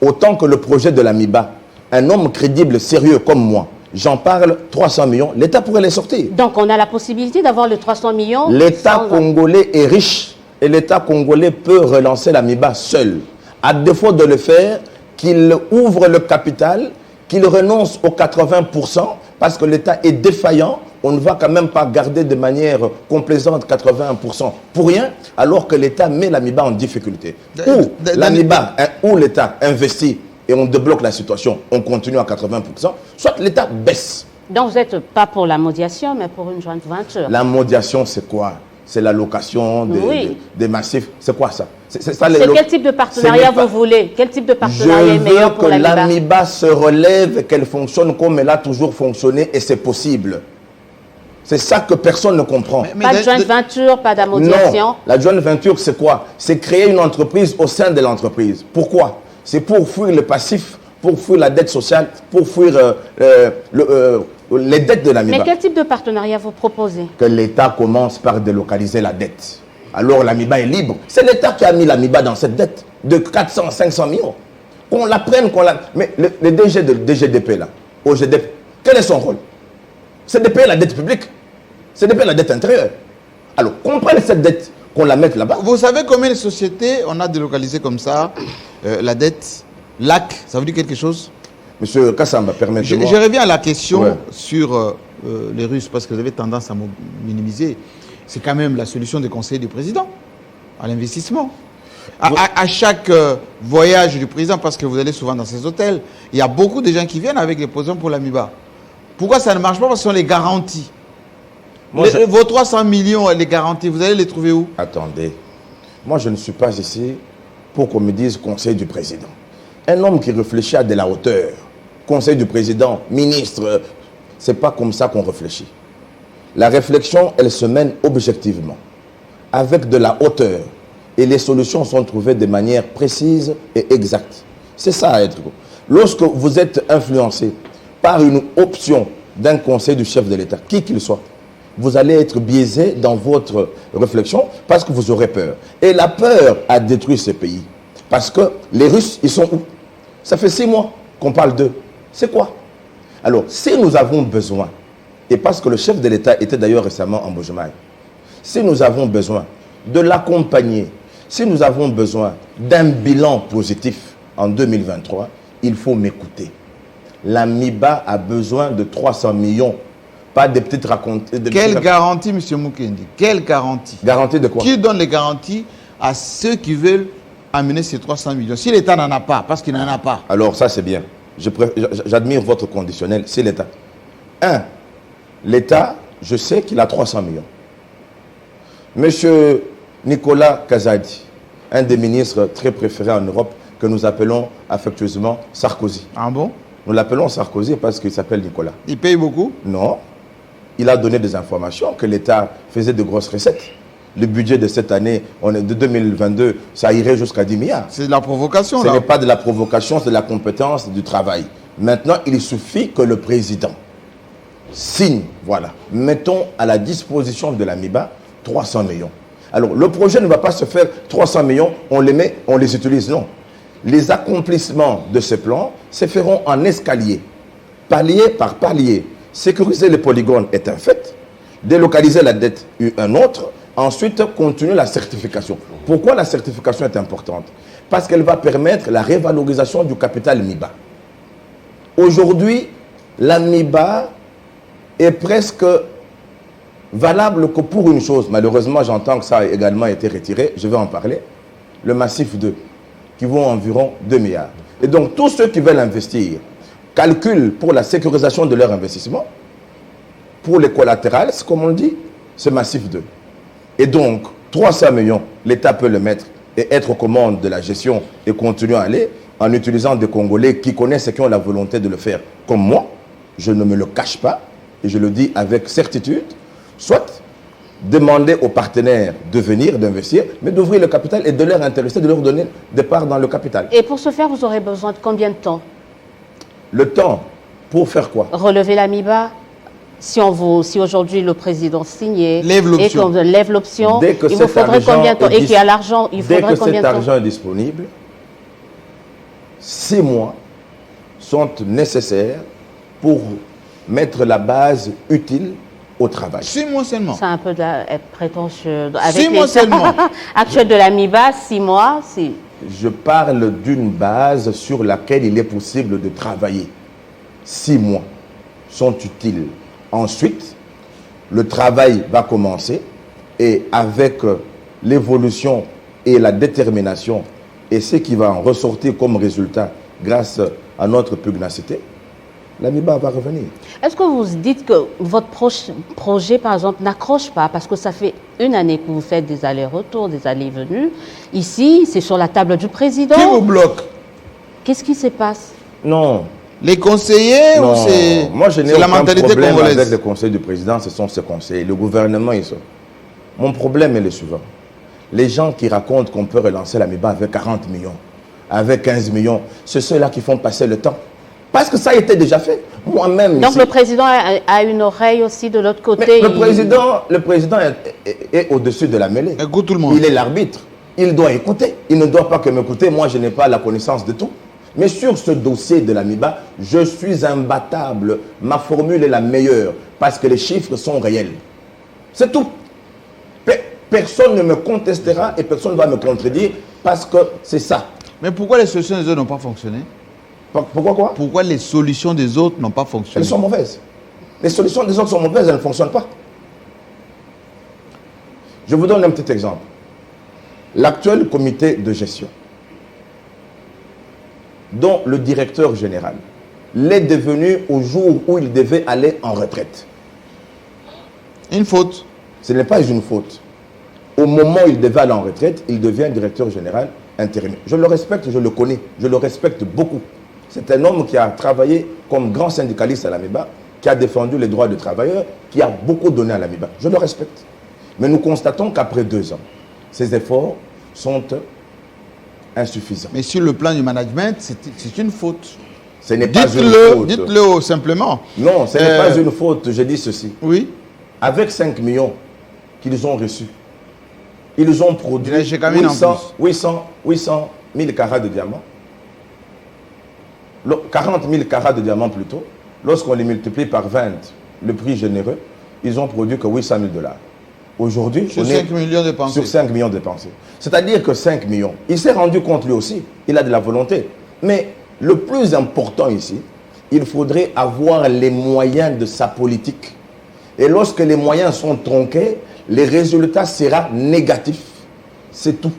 Autant que le projet de la MIBA. Un homme crédible, sérieux comme moi, j'en parle, 300 millions, l'État pourrait les sortir. Donc on a la possibilité d'avoir les 300 millions. L'État congolais est riche. Et l'État congolais peut relancer la MIBA seul. À défaut de le faire, qu'il ouvre le capital, qu'il renonce aux 80%, parce que l'État est défaillant, on ne va quand même pas garder de manière complaisante 81% pour rien, alors que l'État met la MIBA en difficulté. Ou l'État investit et on débloque la situation, on continue à 80%, soit l'État baisse. Donc vous n'êtes pas pour la médiation, mais pour une joint venture. La médiation, c'est quoi? C'est la location des massifs. C'est quoi ça? C'est quel type de partenariat vous voulez? Quel type de partenariat est meilleur pour la MIBA? Je veux que la MIBA se relève, qu'elle fonctionne comme elle a toujours fonctionné, et c'est possible. C'est ça que personne ne comprend. Pas de joint venture, pas d'amodiation. Non, la joint venture, c'est quoi? C'est créer une entreprise au sein de l'entreprise. Pourquoi? C'est pour fuir le passif, pour fuir la dette sociale, pour fuir les dettes de la MIBA. Mais quel type de partenariat vous proposez? Que l'État commence par délocaliser la dette. Alors la MIBA est libre. C'est l'État qui a mis la MIBA dans cette dette de 400, 500 millions. Qu'on la prenne, qu'on la... Mais le DG de DGDP là, OGDP, quel est son rôle? C'est de payer la dette publique. C'est de payer la dette intérieure. Alors, qu'on prenne cette dette, qu'on la mette là-bas. Vous savez combien de sociétés on a délocalisé comme ça la dette? LAC, ça veut dire quelque chose? Monsieur Kassamba, permettez-moi. Je reviens à la question Ouais. sur les Russes, parce que vous avez tendance à minimiser. C'est quand même la solution des conseils du président à l'investissement. À chaque voyage du président, parce que vous allez souvent dans ces hôtels, il y a beaucoup de gens qui viennent avec les positions pour l'AMIBA. Pourquoi ça ne marche pas? Parce qu'on les garantit. Moi, Vos 300 millions, les garanties, vous allez les trouver où? Attendez. Moi, je ne suis pas ici pour qu'on me dise conseil du président. Un homme qui réfléchit à de la hauteur, conseil du président, ministre, c'est pas comme ça qu'on réfléchit. La réflexion, elle se mène objectivement, avec de la hauteur. Et les solutions sont trouvées de manière précise et exacte. C'est ça à être. Lorsque vous êtes influencé par une option d'un conseil du chef de l'État, qui qu'il soit, vous allez être biaisé dans votre réflexion parce que vous aurez peur. Et la peur a détruit ce pays. Parce que les Russes, ils sont où? Ça fait 6 mois qu'on parle d'eux. C'est quoi? Alors, si nous avons besoin, et parce que le chef de l'État était d'ailleurs récemment en Bojamaï, si nous avons besoin de l'accompagner, si nous avons besoin d'un bilan positif en 2023, il faut m'écouter. L'AMIBA a besoin de 300 millions, pas des petites racontes. Quelle garantie, M. Mukendi? Quelle garantie? Garantie de quoi? Qui donne les garanties à ceux qui veulent amener ces 300 millions? Si l'État n'en a pas, parce qu'il n'en a pas. Alors ça c'est bien. J'admire votre conditionnel, c'est l'État. L'État, je sais qu'il a 300 millions. Monsieur Nicolas Kazadi, un des ministres très préférés en Europe, que nous appelons affectueusement Sarkozy. Ah bon? Nous l'appelons Sarkozy parce qu'il s'appelle Nicolas. Il paye beaucoup? Non. Il a donné des informations que l'État faisait de grosses recettes. Le budget de cette année, de 2022, ça irait jusqu'à 10 milliards. C'est de la provocation, Ce là. n'est pas de la provocation, c'est de la compétence, du travail. Maintenant, il suffit que le président signe, voilà. Mettons à la disposition de l'AMIBA 300 millions. Alors, le projet ne va pas se faire 300 millions, on les met, on les utilise, non. Les accomplissements de ce plan se feront en escalier, palier par palier. Sécuriser les polygones est un fait, délocaliser la dette un autre, ensuite continuer la certification. Pourquoi la certification est importante? Parce qu'elle va permettre la révalorisation du capital MIBA. Aujourd'hui, la MIBA est presque valable que pour une chose. Malheureusement, j'entends que ça a également été retiré. Je vais en parler. Le massif 2, qui vaut environ 2 milliards. Et donc, tous ceux qui veulent investir calculent pour la sécurisation de leur investissement, pour les collatérales, comme on dit, c'est massif 2. Et donc, 300 millions, l'État peut le mettre et être aux commandes de la gestion et continuer à aller en utilisant des Congolais qui connaissent et qui ont la volonté de le faire. Comme moi, je ne me le cache pas et je le dis avec certitude, soit demander aux partenaires de venir, d'investir, mais d'ouvrir le capital et de leur intéresser, de leur donner des parts dans le capital. Et pour ce faire, vous aurez besoin de combien de temps? Le temps, pour faire quoi? Relever l'AMIBA? Si aujourd'hui le président signait Lève l'option. et qu'on lève l'option, Dès que il vous cet faudrait argent combien de temps? est Et qu'il y a l'argent, il Dès faudrait que combien cet de temps? argent est disponible, 6 mois sont nécessaires pour mettre la base utile au travail. 6 mois seulement. C'est un peu être prétentieux. 6 mois seulement. Actuel de l'AMIBA, 6 mois, si. Je parle d'une base sur laquelle il est possible de travailler. 6 mois sont utiles. Ensuite, le travail va commencer et avec l'évolution et la détermination et ce qui va en ressortir comme résultat grâce à notre pugnacité, l'AMIBA va revenir. Est-ce que vous dites que votre projet, par exemple, n'accroche pas parce que ça fait 1 année que vous faites des allers-retours, des allées-venues. Ici, c'est sur la table du président. Qui vous bloque? Qu'est-ce qui se passe? Non. Les conseillers Non, ou c'est moi je n'ai la aucun mentalité problème congolaise? avec le conseil du président, ce sont ses conseillers. Le gouvernement, ils sont. Mon problème est le suivant. Les gens qui racontent qu'on peut relancer l'AMIBA avec 40 millions, avec 15 millions, c'est ceux-là qui font passer le temps. Parce que ça a été déjà fait. Moi-même. Donc ici, le président a une oreille aussi de l'autre côté. mais le président est au-dessus de la mêlée. Écoute tout le monde. Il est l'arbitre. Il doit écouter. Il ne doit pas que m'écouter. Moi, je n'ai pas la connaissance de tout. Mais sur ce dossier de l'AMIBA, je suis imbattable. Ma formule est la meilleure parce que les chiffres sont réels. C'est tout. Personne ne me contestera et personne ne va me contredire parce que c'est ça. Mais pourquoi les solutions des autres n'ont pas fonctionné? Pourquoi quoi? Pourquoi les solutions des autres n'ont pas fonctionné? Elles sont mauvaises. Les solutions des autres sont mauvaises, elles ne fonctionnent pas. Je vous donne un petit exemple. L'actuel comité de gestion, dont le directeur général l'est devenu au jour où il devait aller en retraite. Une faute. Ce n'est pas une faute. Au moment où il devait aller en retraite, il devient directeur général intérimaire. Je le respecte, je le connais, je le respecte beaucoup. C'est un homme qui a travaillé comme grand syndicaliste à l'AMIBA, qui a défendu les droits des travailleurs, qui a beaucoup donné à l'AMIBA. Je le respecte. Mais nous constatons qu'après 2 ans, ces efforts sont insuffisants. Mais sur le plan du management, c'est une faute. Ce n'est pas une faute. Dites-le simplement. Non, ce n'est pas une faute. Je dis ceci. Oui. Avec 5 millions qu'ils ont reçus, ils ont produit 800 000 carats de diamants. 40 000 carats de diamants plutôt. Lorsqu'on les multiplie par 20, le prix généreux, ils ont produit que 800 000 $. Aujourd'hui, sur 5 millions dépensés. Sur 5 millions dépensés. C'est-à-dire que 5 millions, il s'est rendu compte lui aussi, il a de la volonté. Mais le plus important ici, il faudrait avoir les moyens de sa politique. Et lorsque les moyens sont tronqués, les résultats seront négatifs. C'est tout.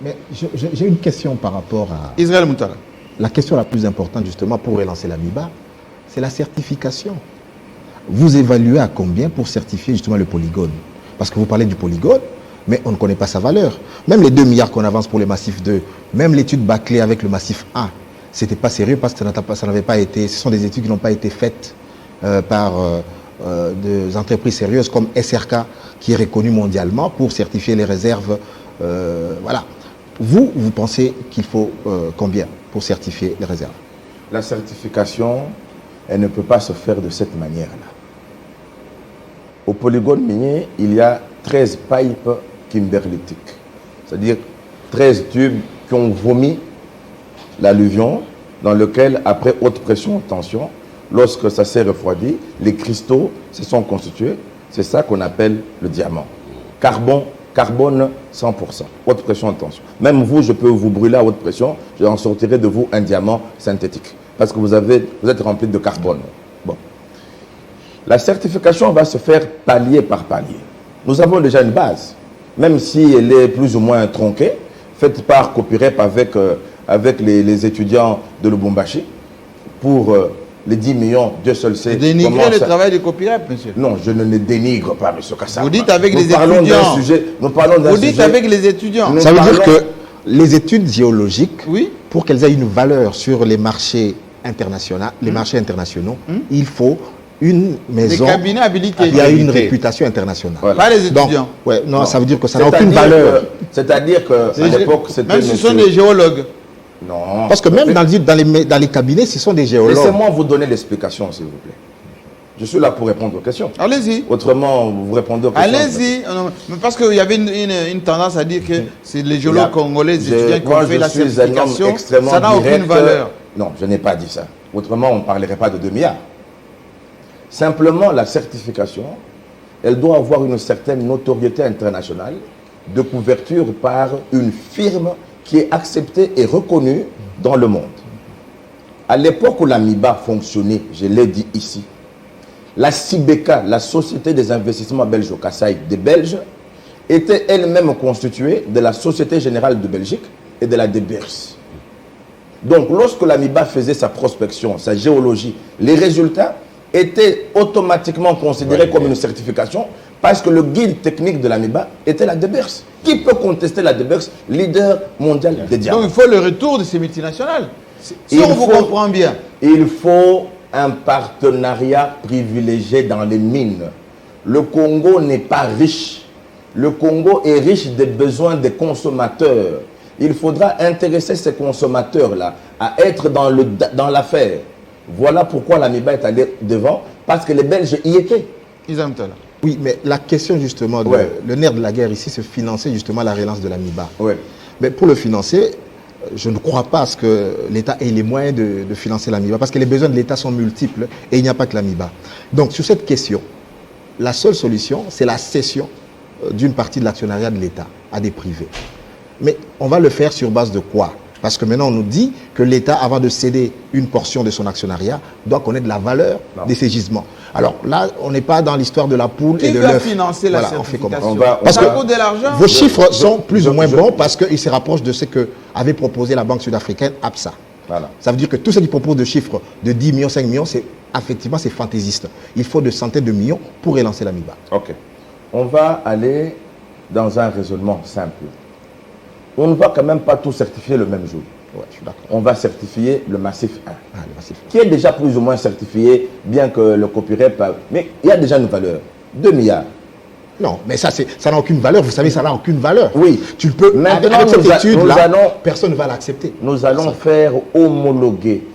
Mais j'ai une question par rapport à... Israël Moutara. La question la plus importante justement pour relancer l'AMIBA, c'est la certification. Vous évaluez à combien pour certifier justement le polygone? Parce que vous parlez du polygone, mais on ne connaît pas sa valeur. Même les 2 milliards qu'on avance pour le massif 2, même l'étude bâclée avec le massif 1, c'était pas sérieux parce que ça n'avait pas été... Ce sont des études qui n'ont pas été faites par des entreprises sérieuses comme SRK, qui est reconnue mondialement pour certifier les réserves. Voilà. Vous pensez qu'il faut combien pour certifier les réserves? La certification, elle ne peut pas se faire de cette manière-là. Au polygone minier, il y a 13 pipes kimberlitiques, c'est-à-dire 13 tubes qui ont vomi l'alluvion, dans lequel, après haute pression, tension, lorsque ça s'est refroidi, les cristaux se sont constitués. C'est ça qu'on appelle le diamant. Carbone 100%, haute pression, tension. Même vous, je peux vous brûler à haute pression, j'en sortirai de vous un diamant synthétique. Parce que vous êtes rempli de carbone. Bon. La certification va se faire palier par palier. Nous avons déjà une base, même si elle est plus ou moins tronquée, faite par Copyrep avec les étudiants de Lubumbashi, pour les 10 millions, Dieu seul sait. Vous dénigrez le travail de Copyrep, monsieur? Non, je ne le dénigre pas, monsieur Kassama. Vous dites avec les étudiants. Nous parlons d'un Vous dites sujet, avec les étudiants. Ça veut dire que les études géologiques, oui, pour qu'elles aient une valeur sur les marchés internationaux, il faut une maison des cabinets habilités. qui a une réputation internationale. Voilà. Pas les étudiants. Donc, Non. ça veut dire que ça n'a aucune valeur. C'est-à-dire qu'à l'époque, c'était... Même si ce sont des géologues. Non. Parce que même dans les cabinets, ce sont des géologues. Laissez-moi vous donner l'explication, s'il vous plaît. Je suis là pour répondre aux questions. Allez-y. Autrement, vous répondez aux questions. Allez-y. Mais parce qu'il y avait une tendance à dire que c'est les géologues congolais, les étudiants qui ont fait la certification. Ça n'a aucune valeur. Non, je n'ai pas dit ça. Autrement, on ne parlerait pas de 2 milliards. Simplement, la certification, elle doit avoir une certaine notoriété internationale de couverture par une firme qui est acceptée et reconnue dans le monde. À l'époque où l'AMIBA fonctionnait, je l'ai dit ici, la CIBECA, la Société des investissements belges au Kasaï des Belges, était elle-même constituée de la Société Générale de Belgique et de la DBERS. Donc, lorsque l'AMIBA faisait sa prospection, sa géologie, les résultats étaient automatiquement considérés comme une certification parce que le guide technique de l'AMIBA était la DBERS. Qui peut contester la DBERS, leader mondial des diamants? Donc il faut le retour de ces multinationales. Si on vous comprend bien. Il faut un partenariat privilégié dans les mines. Le Congo n'est pas riche. Le Congo est riche des besoins des consommateurs. Il faudra intéresser ces consommateurs-là à être dans l'affaire. Voilà pourquoi l'AMIBA est allé devant, parce que les Belges y étaient. Oui, mais la question justement, le nerf de la guerre ici, c'est financer justement la relance de l'AMIBA. Ouais. Mais pour le financer, je ne crois pas à ce que l'État ait les moyens de financer l'AMIBA, parce que les besoins de l'État sont multiples et il n'y a pas que l'AMIBA. Donc sur cette question, la seule solution, c'est la cession d'une partie de l'actionnariat de l'État à des privés. Mais on va le faire sur base de quoi? Parce que maintenant, on nous dit que l'État, avant de céder une portion de son actionnariat, doit connaître la valeur de ces gisements. Alors là, on n'est pas dans l'histoire de la poule Qui et de va l'œuf. financer la Voilà, on fait certification? comment? Parce que coûte de l'argent. Vos chiffres sont plus ou moins bons parce qu'ils se rapprochent de ce que avait proposé la banque sud-africaine, APSA. Voilà. Ça veut dire que tout ce qui propose de chiffres de 10 millions, 5 millions, c'est effectivement c'est fantaisiste. Il faut de centaines de millions pour relancer la MIBA. Ok. On va aller dans un raisonnement simple. On ne va quand même pas tout certifier le même jour. Ouais, je suis d'accord. On va certifier le massif 1, Ah, le massif. qui est déjà plus ou moins certifié, bien que le copyright... Mais il y a déjà une valeur. 2 milliards. Non, mais ça n'a aucune valeur. Vous savez, ça n'a aucune valeur. Oui. Tu peux, Maintenant, avec cette étude-là, allons- personne ne va l'accepter. Nous allons faire homologuer,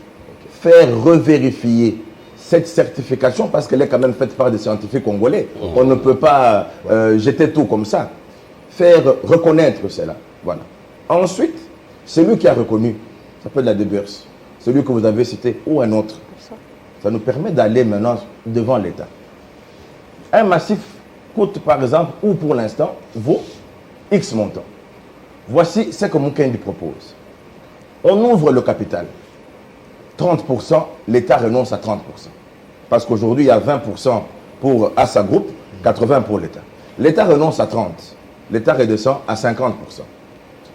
faire revérifier cette certification parce qu'elle est quand même faite par des scientifiques congolais. On ne peut pas jeter tout comme ça. Faire reconnaître cela. Voilà. Ensuite, celui qui a reconnu, ça peut être la DBERS, celui que vous avez cité ou un autre. Ça nous permet d'aller maintenant devant l'État. Un massif coûte par exemple, ou pour l'instant, vaut X montant. Voici ce que Mukendi propose. On ouvre le capital. 30%, l'État renonce à 30%. Parce qu'aujourd'hui, il y a 20% pour Assa Group, 80% pour l'État. L'État renonce à 30%. L'État redescend à 50%.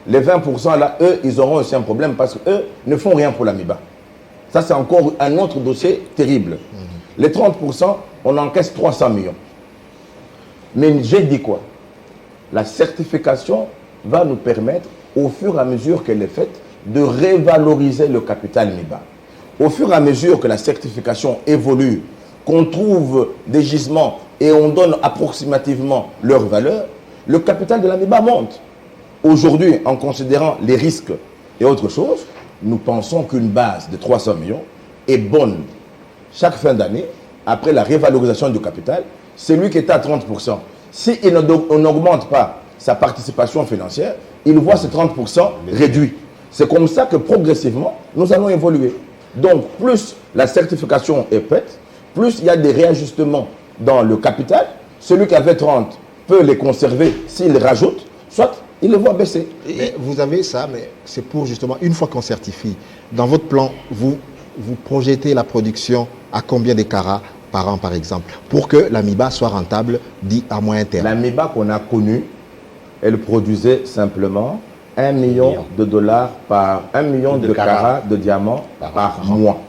Les 20% là, eux, ils auront aussi un problème parce qu'eux ne font rien pour la MIBA. Ça, c'est encore un autre dossier terrible. Les 30%, on encaisse 300 millions. Mais j'ai dit quoi? La certification va nous permettre, au fur et à mesure qu'elle est faite, de revaloriser le capital MIBA. Au fur et à mesure que la certification évolue, qu'on trouve des gisements et on donne approximativement leur valeur, le capital de la MIBA monte. Aujourd'hui, en considérant les risques et autre chose, nous pensons qu'une base de 300 millions est bonne. Chaque fin d'année, après la révalorisation du capital, celui qui est à 30%, s'il n'augmente pas sa participation financière, il voit ce 30% réduit. C'est comme ça que progressivement, nous allons évoluer. Donc, plus la certification est faite, plus il y a des réajustements dans le capital. Celui qui avait 30 peut les conserver s'il rajoute, soit il les voit baisser. Et vous avez ça, mais c'est pour justement, une fois qu'on certifie, dans votre plan, vous projetez la production à combien de carats par an, par exemple, pour que la MIBA soit rentable, dit à moyen terme. La MIBA qu'on a connue, elle produisait simplement 1 million de dollars par 1 million de carats de diamants par mois.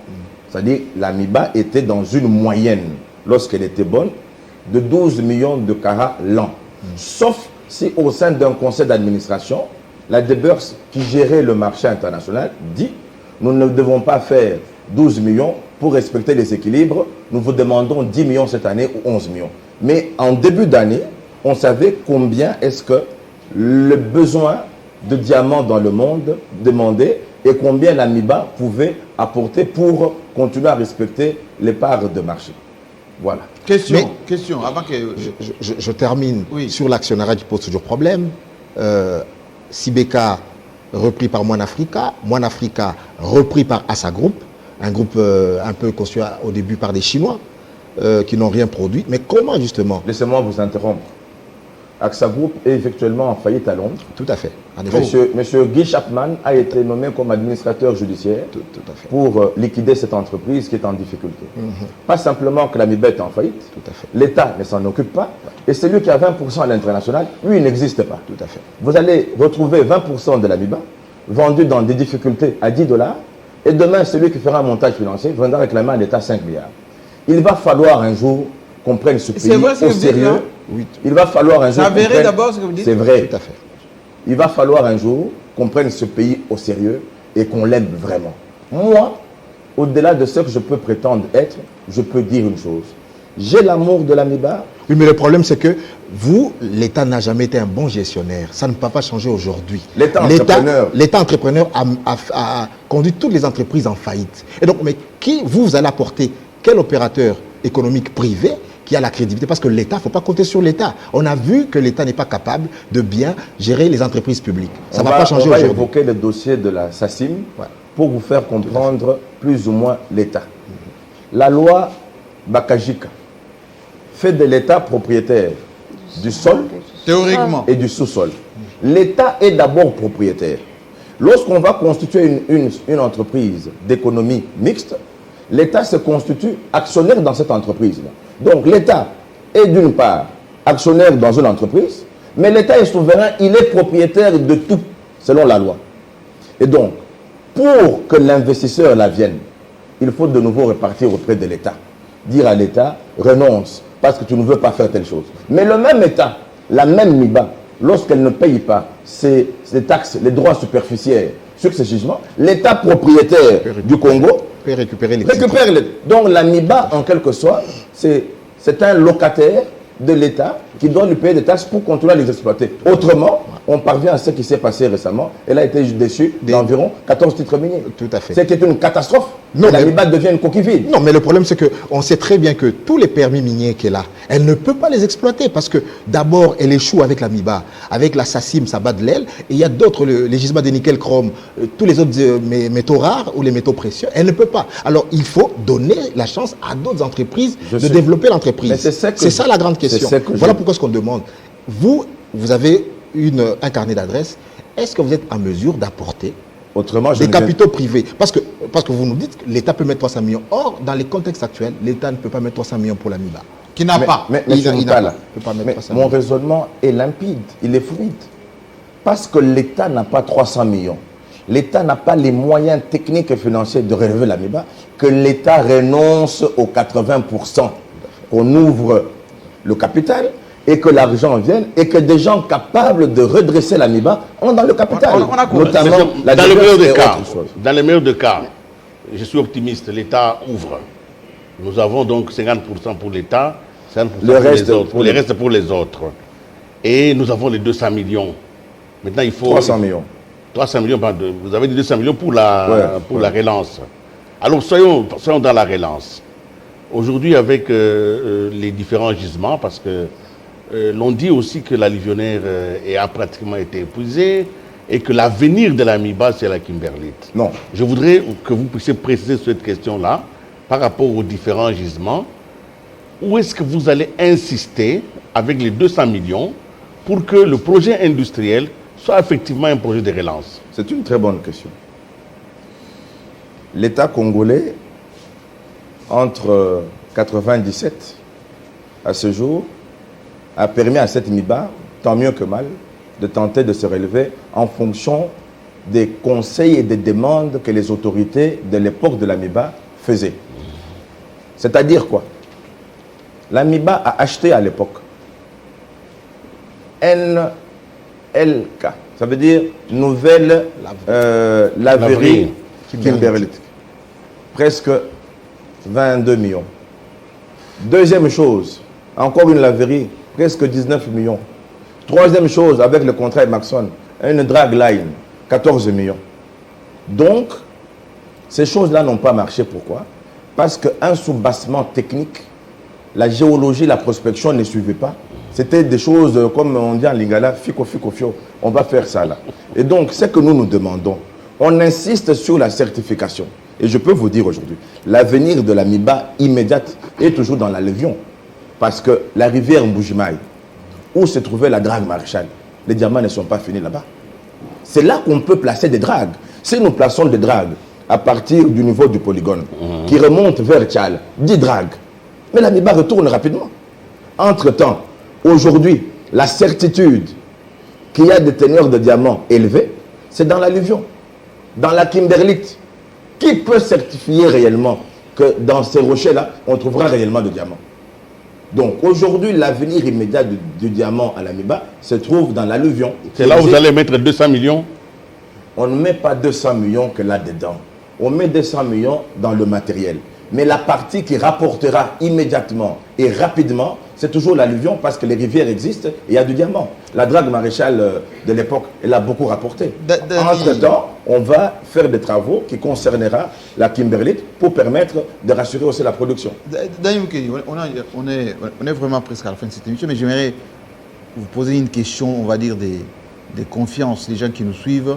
C'est-à-dire la MIBA était dans une moyenne, lorsqu'elle était bonne, de 12 millions de carats l'an. Sauf si au sein d'un conseil d'administration, la DBERS qui gérait le marché international dit nous ne devons pas faire 12 millions pour respecter les équilibres, nous vous demandons 10 millions cette année ou 11 millions. Mais en début d'année, on savait combien est-ce que le besoin de diamants dans le monde demandait et combien la MIBA pouvait apporter pour continuer à respecter les parts de marché. Voilà. Question, avant que... Je termine sur l'actionnariat qui pose toujours problème. Sibeka repris par Moine Africa repris par Assa Group, un groupe un peu conçu au début par des Chinois qui n'ont rien produit. Mais comment justement? Laissez-moi vous interrompre. AXA Group est effectivement en faillite à Londres. Tout à fait. En effet. Monsieur Guy Chapman a été nommé comme administrateur judiciaire Tout à fait. pour liquider cette entreprise qui est en difficulté. Pas simplement que la MIBA est en faillite, Tout à fait. l'État ne s'en occupe pas, et celui qui a 20% à l'international, lui, il n'existe pas. Tout à fait. Vous allez retrouver 20% de la MIBA vendu dans des difficultés à 10 $, et demain, celui qui fera un montage financier viendra réclamer à l'État 5 milliards. Il va falloir un jour qu'on prenne ce pays au sérieux. Il va falloir un jour. Ça verrait d'abord ce que vous dites. C'est vrai. Tout à fait. Il va falloir un jour qu'on prenne ce pays au sérieux et qu'on l'aime vraiment. Moi, au-delà de ce que je peux prétendre être, je peux dire une chose. J'ai l'amour de la MIBA. Oui, mais le problème, c'est que vous, l'État n'a jamais été un bon gestionnaire. Ça ne peut pas changer aujourd'hui. L'État entrepreneur a conduit toutes les entreprises en faillite. Et donc, mais qui vous allez apporter? Quel opérateur économique privé qui a la crédibilité? Parce que l'État, il ne faut pas compter sur l'État. On a vu que l'État n'est pas capable de bien gérer les entreprises publiques. Ça ne va pas changer aujourd'hui. On va évoquer le dossier de la SACIM pour vous faire comprendre plus ou moins l'État. La loi Bakajika fait de l'État propriétaire du sol Théoriquement. et du sous-sol. L'État est d'abord propriétaire. Lorsqu'on va constituer une entreprise d'économie mixte, l'État se constitue actionnaire dans cette entreprise-là. Donc l'État est d'une part actionnaire dans une entreprise, mais l'État est souverain, il est propriétaire de tout, selon la loi. Et donc, pour que l'investisseur la vienne, il faut de nouveau repartir auprès de l'État. Dire à l'État, renonce, parce que tu ne veux pas faire telle chose. Mais le même État, la même MIBA, lorsqu'elle ne paye pas ses taxes, les droits superficiels sur ces jugements, l'État propriétaire du Congo peut récupérer les récupère les... Donc la MIBA, en quelque sorte, c'est un locataire de l'État qui doit lui payer des taxes pour continuer à les exploiter. Autrement, on parvient à ce qui s'est passé récemment. Elle a été déçue d'environ 14 titres miniers. Tout à fait. C'était une catastrophe. Non, la MIBA devient une coquille vide. Non, mais le problème, c'est qu'on sait très bien que tous les permis miniers qu'elle a, elle ne peut pas les exploiter parce que d'abord, elle échoue avec la MIBA, avec la SACIM, ça bat de l'aile, et il y a d'autres, les gisements de nickel, chrome, tous les autres métaux rares ou les métaux précieux, elle ne peut pas. Alors, il faut donner la chance à d'autres entreprises de développer l'entreprise. C'est ça la grande question. Voilà pourquoi ce qu'on demande. Vous avez un carnet d'adresses. Est-ce que vous êtes en mesure d'apporter des capitaux privés parce que vous nous dites que l'État peut mettre 300 millions. Or, dans les contextes actuels, l'État ne peut pas mettre 300 millions pour la MIBA. Qui n'a pas. Mais mon raisonnement est limpide, il est fluide. Parce que l'État n'a pas 300 millions. L'État n'a pas les moyens techniques et financiers de relever la MIBA, que l'État renonce aux 80%. Qu'on ouvre le capital et que l'argent vienne et que des gens capables de redresser la MIBA ont dans le capital. Notamment dans le meilleur des cas, je suis optimiste, l'État ouvre. Nous avons donc 50% pour l'État, 50% pour les autres, pour les autres. Et nous avons les 200 millions. Maintenant, il faut... 300 millions. 300 millions, pardon. Vous avez dit 200 millions pour la relance. Alors, soyons dans la relance. Aujourd'hui, avec les différents gisements, parce que l'on dit aussi que la Livionnaire a pratiquement été épuisée et que l'avenir de la MIBA, c'est la Kimberlite. Non. Je voudrais que vous puissiez préciser cette question-là par rapport aux différents gisements. Où est-ce que vous allez insister avec les 200 millions pour que le projet industriel soit effectivement un projet de relance? C'est une très bonne question. L'État congolais, entre 1997 à ce jour, a permis à cette MIBA, tant mieux que mal, de tenter de se relever en fonction des conseils et des demandes que les autorités de l'époque de la MIBA faisaient. C'est-à-dire quoi? La MIBA a acheté à l'époque NLK, ça veut dire Nouvelle Laverie Kimberlite, presque 22 millions. Deuxième chose, encore une laverie, presque 19 millions. Troisième chose, avec le contrat avec Maxon, une drag line, 14 millions. Donc, ces choses-là n'ont pas marché. Pourquoi? Parce qu'un soubassement technique, la géologie, la prospection ne suivait pas. C'était des choses, comme on dit en lingala, fico, fico, fio. On va faire ça là. Et donc, ce que nous demandons, on insiste sur la certification. Et je peux vous dire aujourd'hui, l'avenir de la MIBA immédiate est toujours dans la Lévion. Parce que la rivière Mbujimaï, où se trouvait la drague Maréchal, les diamants ne sont pas finis là-bas. C'est là qu'on peut placer des dragues. Si nous plaçons des dragues à partir du niveau du polygone, qui remonte vers Tchal, 10 dragues, mais la MIBA retourne rapidement. Entre-temps, aujourd'hui, la certitude qu'il y a des teneurs de diamants élevés, c'est dans l'alluvion, dans la kimberlite. Qui peut certifier réellement que dans ces rochers-là, on trouvera réellement de diamants? Donc aujourd'hui, l'avenir immédiat du diamant à la MIBA se trouve dans l'alluvion. C'est là où vous allez mettre 200 millions? On ne met pas 200 millions que là-dedans. On met 200 millions dans le matériel. Mais la partie qui rapportera immédiatement et rapidement, c'est toujours l'alluvion parce que les rivières existent et il y a du diamant. La drague Maréchal de l'époque, elle a beaucoup rapporté. Entre-temps, on va faire des travaux qui concernera la Kimberlite pour permettre de rassurer aussi la production. Daniel Mukendi, on est vraiment presque à la fin de cette émission, mais j'aimerais vous poser une question, on va dire, des confiances, les gens qui nous suivent.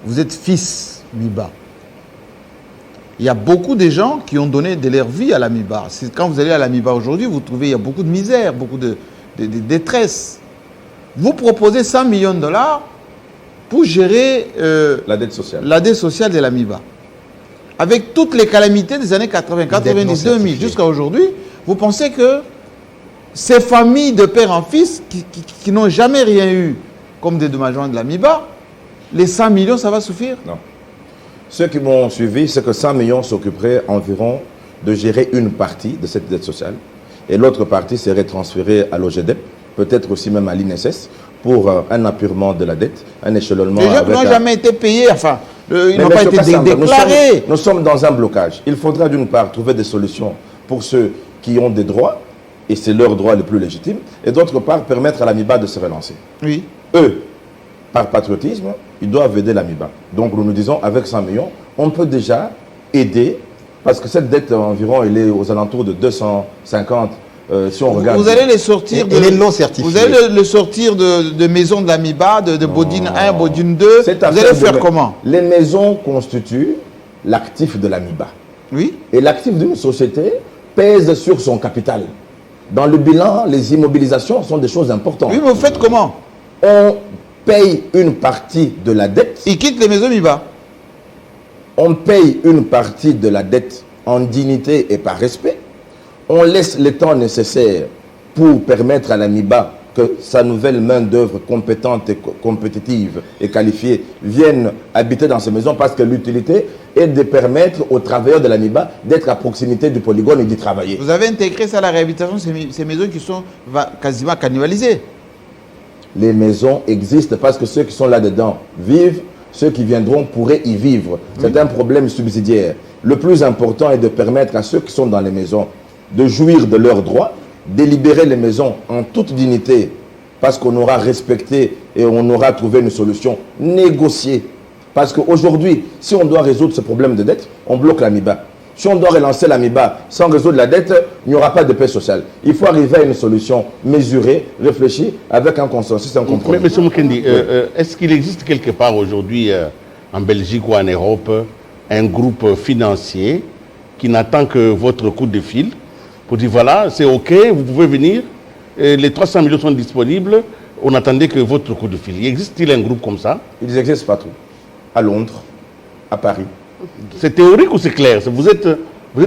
Vous êtes fils MIBA. Il y a beaucoup de gens qui ont donné de leur vie à la MIBA. Quand vous allez à la MIBA aujourd'hui, vous trouvez il y a beaucoup de misère, beaucoup de détresse. Vous proposez 100 millions de dollars pour gérer La dette sociale. la dette sociale de la MIBA. Avec toutes les calamités des années 80, 90, 2000 jusqu'à aujourd'hui, vous pensez que ces familles de père en fils qui n'ont jamais rien eu comme dédommagement de la MIBA, les 100 millions, ça va suffire? Non. Ceux qui m'ont suivi, c'est que 100 millions s'occuperaient environ de gérer une partie de cette dette sociale et l'autre partie serait transférée à l'OGDEP, peut-être aussi même à l'INSS, pour un apurement de la dette, un échelonnement. Les gens n'ont jamais été payés, enfin, ils n'ont pas été déclarés. Nous sommes dans un blocage. Il faudra d'une part trouver des solutions pour ceux qui ont des droits, et c'est leur droit le plus légitime, et d'autre part permettre à la MIBA de se relancer. Oui. Eux, par patriotisme, ils doivent aider la MIBA. Donc nous nous disons, avec 100 millions, on peut déjà aider, parce que cette dette environ, elle est aux alentours de 250, si on regarde. Vous allez les sortir de... les non certifiés. Vous allez le sortir de maisons de la MIBA, de Bodine 1, Bodine 2. Vous allez faire comment? Les maisons constituent l'actif de la MIBA. Oui. Et l'actif d'une société pèse sur son capital. Dans le bilan, les immobilisations sont des choses importantes. Oui, mais vous faites comment? On paye une partie de la dette. Ils quittent les maisons MIBA. On paye une partie de la dette en dignité et par respect. On laisse le temps nécessaire pour permettre à la MIBA que sa nouvelle main-d'œuvre compétente et compétitive et qualifiée vienne habiter dans ces maisons, parce que l'utilité est de permettre aux travailleurs de la MIBA d'être à proximité du polygone et d'y travailler. Vous avez intégré ça à la réhabilitation, ces maisons qui sont quasiment cannibalisées. Les maisons existent parce que ceux qui sont là-dedans vivent, ceux qui viendront pourraient y vivre. C'est un problème subsidiaire. Le plus important est de permettre à ceux qui sont dans les maisons de jouir de leurs droits, délibérer les maisons en toute dignité, parce qu'on aura respecté et on aura trouvé une solution négociée. Parce qu'aujourd'hui, si on doit résoudre ce problème de dette, on bloque la MIBA. Si on doit relancer la MIBA sans résoudre la dette, il n'y aura pas de paix sociale. Il faut arriver à une solution mesurée, réfléchie, avec un consensus, un compromis. Mais M. Mukendi, est-ce qu'il existe quelque part aujourd'hui, en Belgique ou en Europe, un groupe financier qui n'attend que votre coup de fil pour dire voilà, c'est OK, vous pouvez venir, les 300 millions sont disponibles, on attendait que votre coup de fil. Existe-t-il un groupe comme ça? Ils existent partout. À Londres, à Paris. C'est théorique ou c'est clair? Vous êtes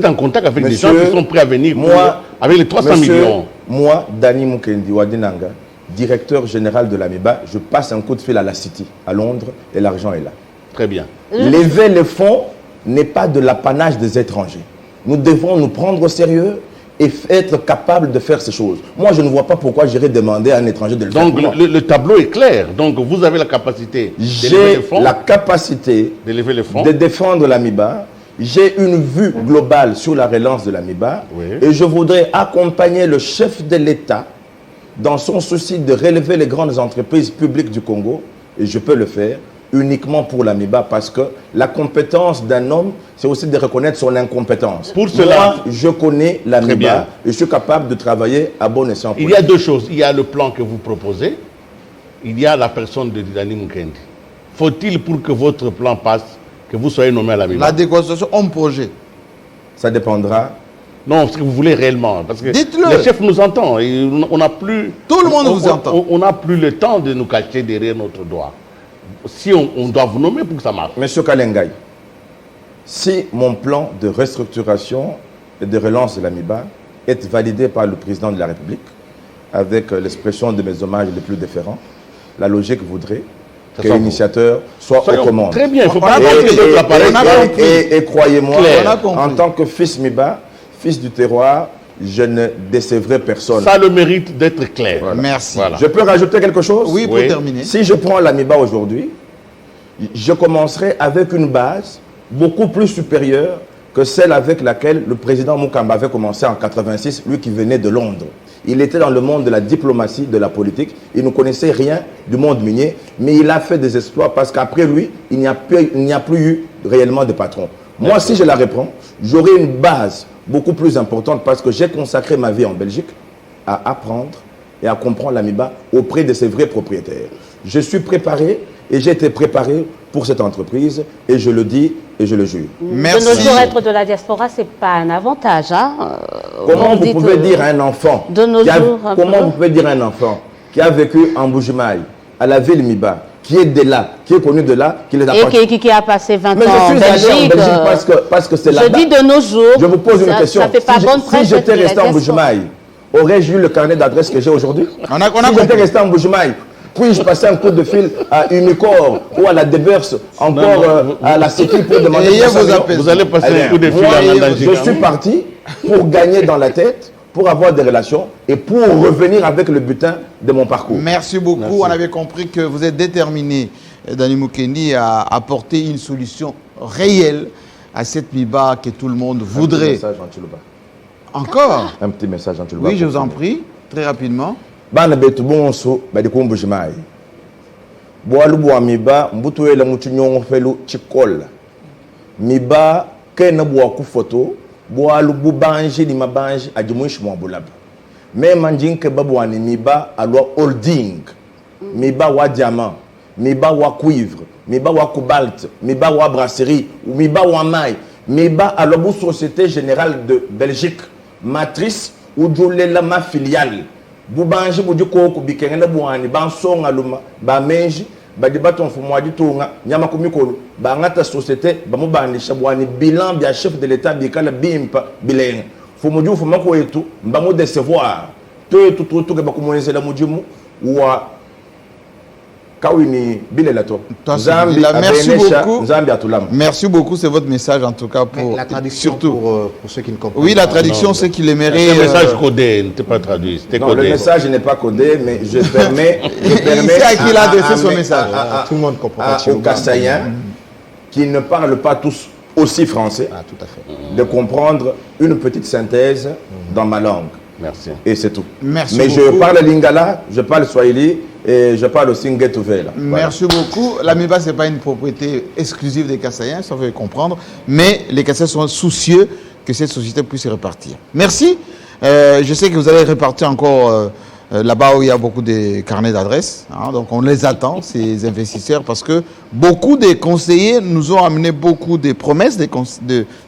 en contact avec des gens qui sont prêts à venir avec les 300 millions. Moi, Dani Mukendi Wadinanga, directeur général de la MIBA, je passe un coup de fil à la City, à Londres, et l'argent est là. Très bien. Lever les fonds n'est pas de l'apanage des étrangers. Nous devons nous prendre au sérieux et être capable de faire ces choses. Moi, je ne vois pas pourquoi j'irais demander à un étranger de le faire. Donc, le tableau est clair. Donc, vous avez la capacité d'élever les fonds. J'ai la capacité d'élever les fonds, de défendre la MIBA. J'ai une vue globale sur la relance de la MIBA. Oui. Et je voudrais accompagner le chef de l'État dans son souci de relever les grandes entreprises publiques du Congo. Et je peux le faire uniquement pour la MIBA, parce que la compétence d'un homme, c'est aussi de reconnaître son incompétence. Pour cela, moi, je connais la MIBA et je suis capable de travailler à bon escient. Il y a deux choses. Il y a le plan que vous proposez, il y a la personne de Dani Mukendi. Faut-il, pour que votre plan passe, que vous soyez nommé à la MIBA? La déconstruction, homme projet. Ça dépendra. Non, ce que vous voulez réellement. Parce que le chef nous entend. Et on n'a plus... Tout le monde vous entend. On n'a plus le temps de nous cacher derrière notre doigt. Si on doit vous nommer pour que ça marche. Monsieur Kalengai, si mon plan de restructuration et de relance de la MIBA est validé par le président de la République, avec l'expression de mes hommages les plus déférents, la logique voudrait que l'initiateur soit aux commandes. Très bien, il faut pas et croyez-moi, en tant que fils MIBA, fils du terroir, je ne décevrai personne. Ça a le mérite d'être clair. Voilà. Merci. Voilà. Je peux rajouter quelque chose? Oui, pour terminer. Si je prends la MIBA aujourd'hui, je commencerai avec une base beaucoup plus supérieure que celle avec laquelle le président Mukamba avait commencé en 86, lui qui venait de Londres. Il était dans le monde de la diplomatie, de la politique. Il ne connaissait rien du monde minier, mais il a fait des exploits parce qu'après lui, il n'y a plus eu réellement de patron. Moi, si je la reprends, j'aurai une base beaucoup plus importante parce que j'ai consacré ma vie en Belgique à apprendre et à comprendre la MIBA auprès de ses vrais propriétaires. Je suis préparé et j'ai été préparé pour cette entreprise et je le dis et je le jure. Merci. De nos jours, être de la diaspora, ce n'est pas un avantage. Hein. Comment vous pouvez dire à un enfant de nos jours, comment vous pouvez dire à un enfant qui a vécu en Bujumaï, à la ville MIBA, qui est de là, qui est connu de là, qui les a Et qui a passé 20 Mais ans en je suis allé Belgique. en Belgique parce que c'est là-bas. Je dis de nos jours. Je vous pose une question. Ça fait pas bonne presse. Si j'étais de resté en la Bujumaï, aurais-je eu le carnet d'adresse que j'ai aujourd'hui? On a Si j'étais compris. resté en Bujumaï, puis-je passer un coup de fil à Unicor ou à la Déverse, encore à la Sécu pour demander Ayez 300 vos millions? appels. Vous allez passer un coup de fil Moi, à Nanda je suis parti pour gagner dans la tête, pour avoir des relations et pour revenir avec le butin de mon parcours. Merci beaucoup. Merci. On avait compris que vous êtes déterminé, Dani Mukendi, à apporter une solution réelle à cette MIBA que tout le monde Un petit voudrait. message en Tchoulouba. Encore? Un petit message en Tchoulouba. Oui, je vous en prie, très rapidement. Bana betu bonso badiku Mbujimayi. Boalu bwa miba mbutu ele mutu nyongo felu chikola. Miba kena bwa ku photo boalu bu banji ni mabanji ajimuishi mwa bulaba. Me manjinke babu ani miba alwa holding. Miba wa diamant, miba wa cuivre, miba wa cobalt, miba wa brasserie, ou miba wa maille, miba alwa bu Société Générale de Belgique, matrice ou djoulela ma filiale. Bubanji budi koko bikengena buani bansonga luma ba menji badi baton fu mwadi tunga nyama kumikolo ba ngata société ba mubandisha buani bilan bia chef de l'état bikala bimpa bilenga fu muju fu mako etu mbango décevoir to etu to ke bakumonezela mujimu wa kawini bilela to Merci beaucoup. Nzambi atulama. Merci beaucoup, c'est votre message en tout cas pour La traduction surtout. pour ceux qui ne comprennent Oui, la pas. traduction, c'est qu'il aimerait. C'est un message codé, n'était pas traduit, c'était Non, le codé. message n'est pas codé, mais je permets. Il sait à qui il a adressé son message. Tout le monde comprend pas Aux Tchoulouba. Kassaïens qui ne parlent pas tous aussi français, Ah, tout à fait. de comprendre une petite synthèse dans ma langue. Merci. Et c'est tout. Merci Mais je beaucoup. parle lingala, je parle swahili et je parle aussi ngetuvela. Merci beaucoup. La MIBA, ce n'est pas une propriété exclusive des Kassaïens, ça veut comprendre. Mais les Kassaïens sont soucieux que cette société puisse se répartir. Merci. Je sais que vous allez répartir encore là-bas où il y a beaucoup de carnets d'adresses. Hein, donc on les attend, ces investisseurs, parce que beaucoup de conseillers nous ont amené beaucoup de promesses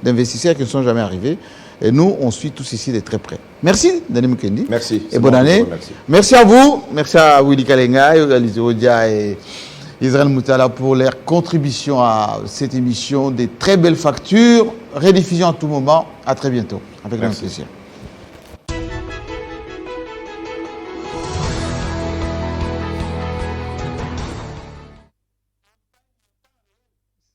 d'investisseurs qui ne sont jamais arrivés. Et nous, on suit tous ici de très près. Merci, Dani Mukendi. Merci. Et C'est bonne moi qui année. vous remercie. Merci à vous. Merci à Willy Kalenga, Alizé Odia et Israël Moutala pour leur contribution à cette émission. Des très belles factures. Rediffusion à tout moment. À très bientôt. Avec grand plaisir.